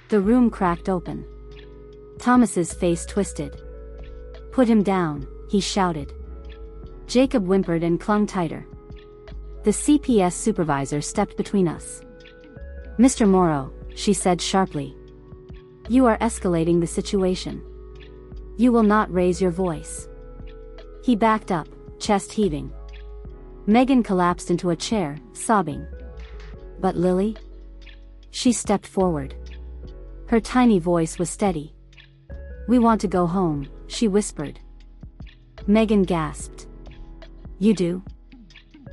The room cracked open. Thomas's face twisted. "Put him down," he shouted. Jacob whimpered and clung tighter. The CPS supervisor stepped between us. "Mr. Morrow," she said sharply, "you are escalating the situation. You will not raise your voice." He backed up, chest heaving. Megan collapsed into a chair, sobbing. "But Lily?" She stepped forward. Her tiny voice was steady. "We want to go home," she whispered. Megan gasped. "You do?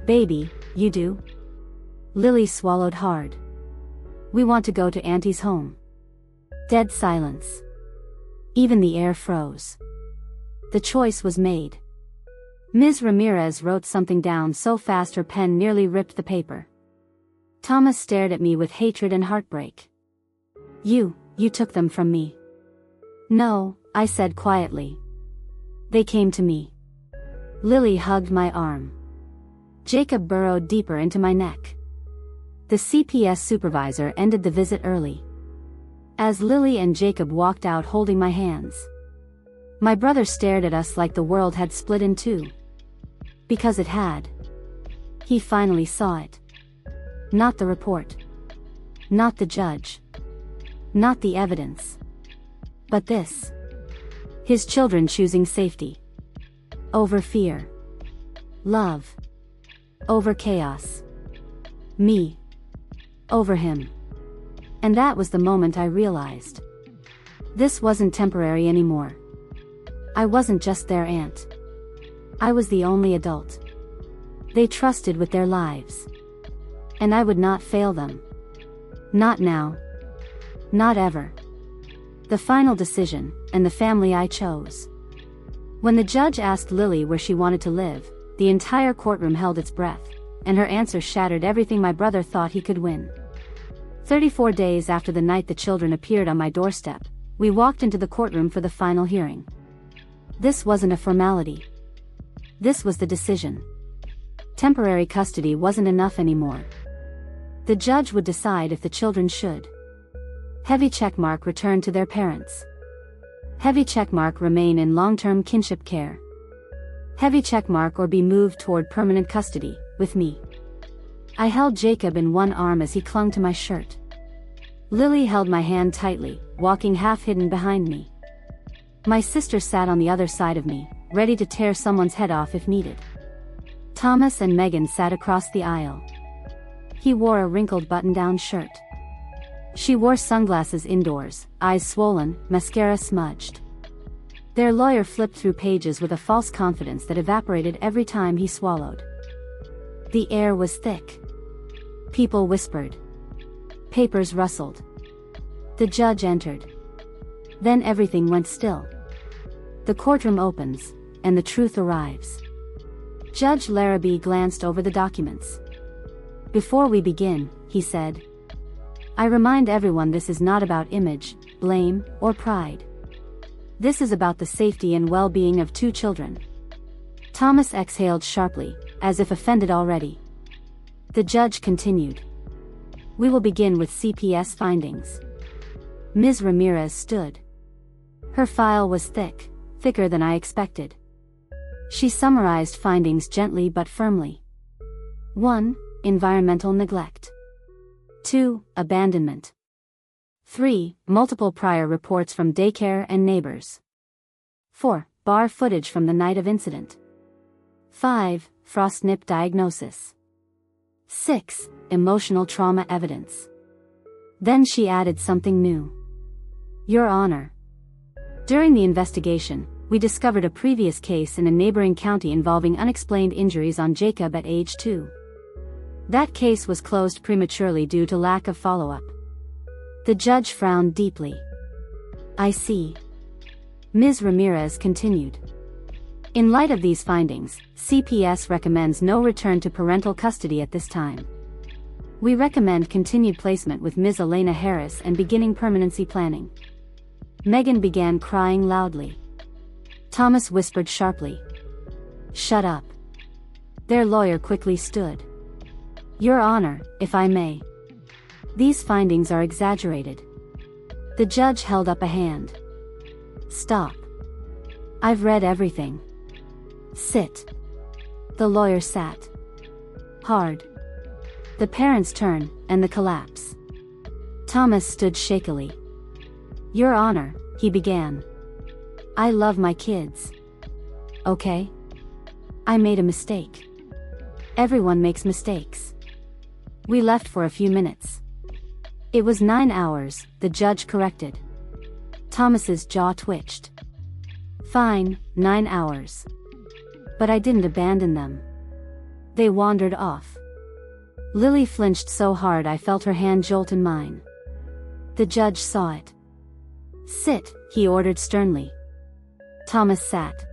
Baby, you do?" Lily swallowed hard. "We want to go to Auntie's home." Dead silence. Even the air froze. The choice was made. Ms. Ramirez wrote something down so fast her pen nearly ripped the paper. Thomas stared at me with hatred and heartbreak. You took them from me." "No," I said quietly. "They came to me." Lily hugged my arm. Jacob burrowed deeper into my neck. The CPS supervisor ended the visit early. As Lily and Jacob walked out holding my hands, my brother stared at us like the world had split in two. Because it had. He finally saw it. Not the report. Not the judge. Not the evidence. But this. His children choosing safety. Over fear. Love. Over chaos. Me. Over him. And that was the moment I realized. This wasn't temporary anymore. I wasn't just their aunt. I was the only adult they trusted with their lives. And I would not fail them. Not now. Not ever. The final decision, and the family I chose. When the judge asked Lily where she wanted to live, the entire courtroom held its breath, and her answer shattered everything my brother thought he could win. 34 days after the night the children appeared on my doorstep, we walked into the courtroom for the final hearing. This wasn't a formality. This was the decision. Temporary custody wasn't enough anymore. The judge would decide if the children should. Heavy checkmark return to their parents. Heavy checkmark remain in long-term kinship care. Heavy checkmark or be moved toward permanent custody, with me. I held Jacob in one arm as he clung to my shirt. Lily held my hand tightly, walking half-hidden behind me. My sister sat on the other side of me, ready to tear someone's head off if needed. Thomas and Megan sat across the aisle. He wore a wrinkled button-down shirt. She wore sunglasses indoors, eyes swollen, mascara smudged. Their lawyer flipped through pages with a false confidence that evaporated every time he swallowed. The air was thick. People whispered. Papers rustled. The judge entered. Then everything went still. The courtroom opens, and the truth arrives. Judge Larrabee glanced over the documents. "Before we begin," he said, "I remind everyone this is not about image, blame, or pride. This is about the safety and well-being of two children." Thomas exhaled sharply, as if offended already. The judge continued. "We will begin with CPS findings." Ms. Ramirez stood. Her file was thick, thicker than I expected. She summarized findings gently but firmly. 1. Environmental neglect. 2. Abandonment. 3. Multiple prior reports from daycare and neighbors. 4. Bar footage from the night of incident. 5. Frostnip diagnosis. 6. Emotional trauma evidence. Then she added something new. "Your Honor. During the investigation, we discovered a previous case in a neighboring county involving unexplained injuries on Jacob at age 2. That case was closed prematurely due to lack of follow-up." The judge frowned deeply. "I see." Ms. Ramirez continued. In light of these findings, CPS recommends no return to parental custody at this time. We recommend continued placement with Ms. Elena Harris and beginning permanency planning. Megan began crying loudly. Thomas whispered sharply, "Shut up." Their lawyer quickly stood. "Your Honor, if I may. These findings are exaggerated." The judge held up a hand. "Stop. I've read everything. Sit." The lawyer sat. Hard. The parents' turn, and the collapse. Thomas stood shakily. "Your Honor," he began. "I love my kids. Okay? I made a mistake. Everyone makes mistakes." We left for a few minutes. "It was 9 hours," the judge corrected. Thomas's jaw twitched. "Fine, 9 hours. But I didn't abandon them. They wandered off." Lily flinched so hard I felt her hand jolt in mine. The judge saw it. "Sit," he ordered sternly. Thomas sat.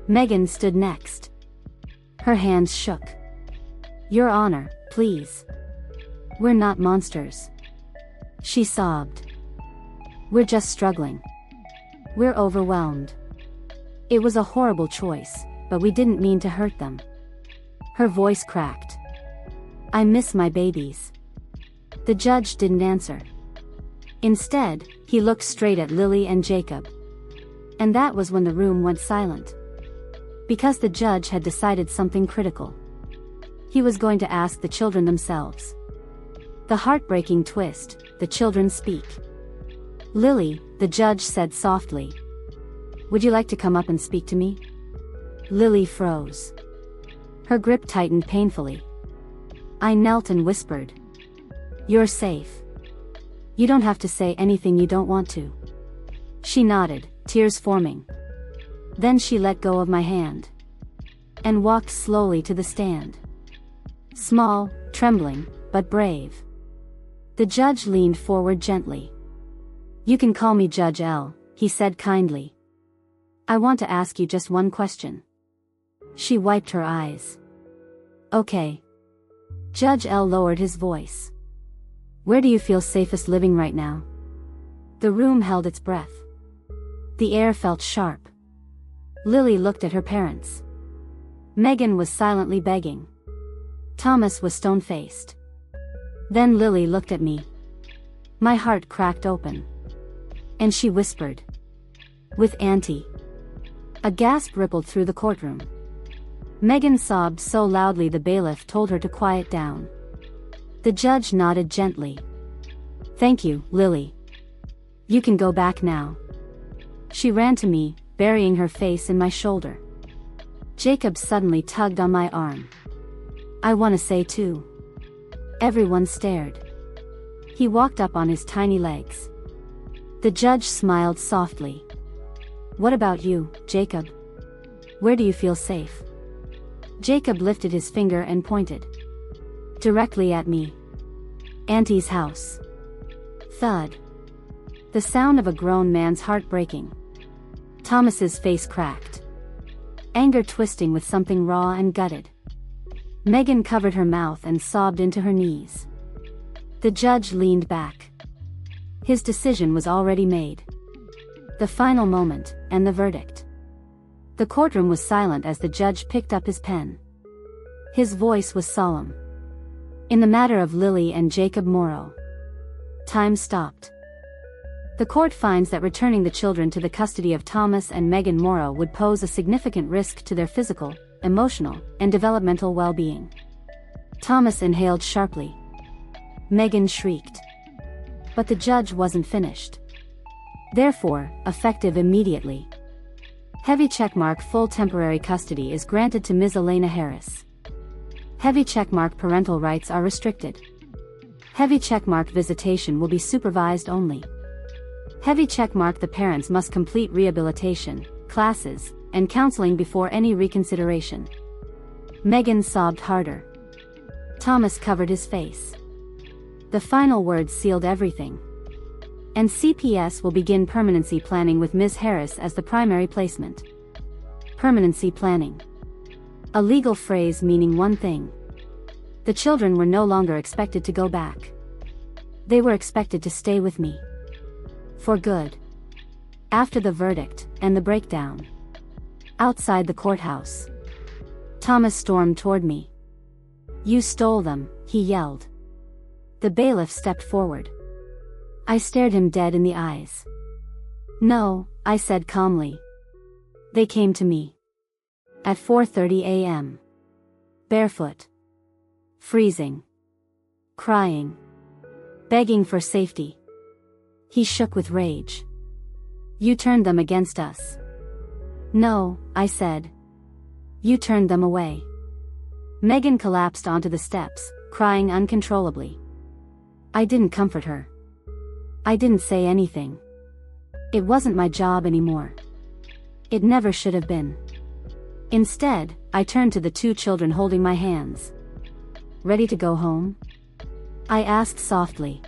Megan stood next. Her hands shook. "Your Honor, please. We're not monsters." She sobbed. "We're just struggling. We're overwhelmed. It was a horrible choice, but we didn't mean to hurt them." Her voice cracked. "I miss my babies." The judge didn't answer. Instead, he looked straight at Lily and Jacob. And that was when the room went silent. Because the judge had decided something critical. He was going to ask the children themselves. The heartbreaking twist, the children speak. "Lily," the judge said softly. "Would you like to come up and speak to me?" Lily froze. Her grip tightened painfully. I knelt and whispered, "You're safe. You don't have to say anything you don't want to." She nodded, tears forming. Then she let go of my hand. And walked slowly to the stand. Small, trembling, but brave. The judge leaned forward gently. "You can call me Judge L," he said kindly. "I want to ask you just one question." She wiped her eyes. "Okay." Judge L lowered his voice. "Where do you feel safest living right now?" The room held its breath. The air felt sharp. Lily looked at her parents. Megan was silently begging. Thomas was stone-faced. Then Lily looked at me. My heart cracked open. And she whispered, "With Auntie." A gasp rippled through the courtroom. Megan sobbed so loudly the bailiff told her to quiet down. The judge nodded gently. "Thank you, Lily. You can go back now." She ran to me, burying her face in my shoulder. Jacob suddenly tugged on my arm. "I want to say too." Everyone stared. He walked up on his tiny legs. The judge smiled softly. "What about you, Jacob? Where do you feel safe?" Jacob lifted his finger and pointed. Directly at me. "Auntie's house." Thud. The sound of a grown man's heart breaking. Thomas's face cracked. Anger twisting with something raw and gutted. Megan covered her mouth and sobbed into her knees. The judge leaned back. His decision was already made. The final moment, and the verdict. The courtroom was silent as the judge picked up his pen. His voice was solemn. "In the matter of Lily and Jacob Morrow." Time stopped. "The court finds that returning the children to the custody of Thomas and Megan Morrow would pose a significant risk to their physical, emotional, and developmental well-being." Thomas inhaled sharply. Megan shrieked. But the judge wasn't finished. "Therefore, effective immediately. Heavy checkmark full temporary custody is granted to Ms. Elena Harris. Heavy checkmark parental rights are restricted. Heavy checkmark visitation will be supervised only. Heavy checkmark the parents must complete rehabilitation, classes, and counseling before any reconsideration." Megan sobbed harder. Thomas covered his face. The final words sealed everything. "And CPS will begin permanency planning with Ms. Harris as the primary placement. Permanency planning. A legal phrase meaning one thing. The children were no longer expected to go back. They were expected to stay with me. For good. After the verdict, and the breakdown. Outside the courthouse. Thomas stormed toward me. "You stole them," he yelled. The bailiff stepped forward. I stared him dead in the eyes. "No," I said calmly. "They came to me. At 4:30 a.m. Barefoot. Freezing. Crying. Begging for safety." He shook with rage. "You turned them against us." "No," I said. "You turned them away." Megan collapsed onto the steps, crying uncontrollably. I didn't comfort her. I didn't say anything. It wasn't my job anymore. It never should have been. Instead, I turned to the two children holding my hands. "Ready to go home?" I asked softly.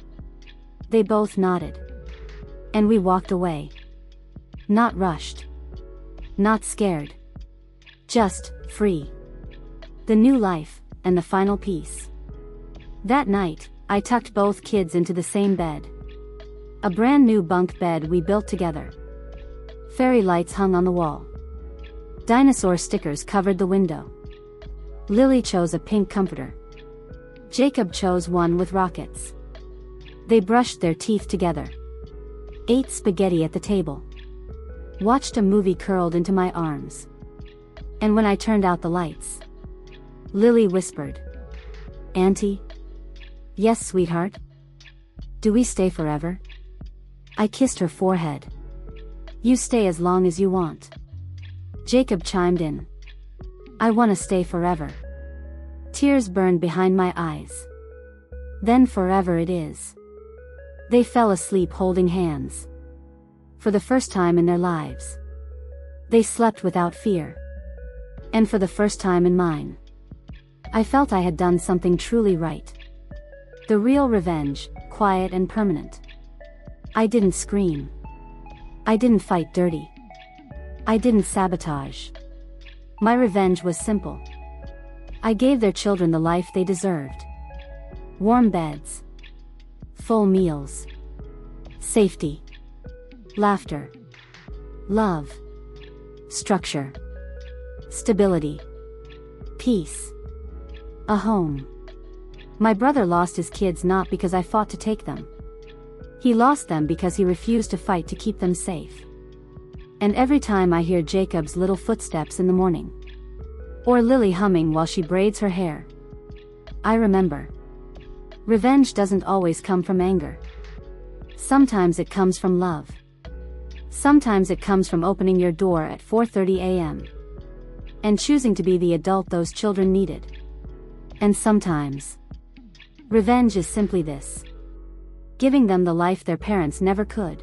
They both nodded. And we walked away. Not rushed. Not scared. Just free. The new life, and the final piece. That night, I tucked both kids into the same bed. A brand new bunk bed we built together. Fairy lights hung on the wall. Dinosaur stickers covered the window. Lily chose a pink comforter. Jacob chose one with rockets. They brushed their teeth together. Ate spaghetti at the table. Watched a movie curled into my arms. And when I turned out the lights, Lily whispered, "Auntie?" "Yes, sweetheart." "Do we stay forever?" I kissed her forehead. "You stay as long as you want." Jacob chimed in. "I want to stay forever." Tears burned behind my eyes. Then forever it is. They fell asleep holding hands. For the first time in their lives. They slept without fear. And for the first time in mine, I felt I had done something truly right. The real revenge, quiet and permanent. I didn't scream. I didn't fight dirty. I didn't sabotage. My revenge was simple. I gave their children the life they deserved. Warm beds. Full meals. Safety. Laughter. Love. Structure. Stability. Peace. A home. My brother lost his kids not because I fought to take them. He lost them because he refused to fight to keep them safe. And every time I hear Jacob's little footsteps in the morning, or Lily humming while she braids her hair, I remember. Revenge doesn't always come from anger. Sometimes it comes from love. Sometimes it comes from opening your door at 4:30 a.m. and choosing to be the adult those children needed. And sometimes, revenge is simply this: giving them the life their parents never could.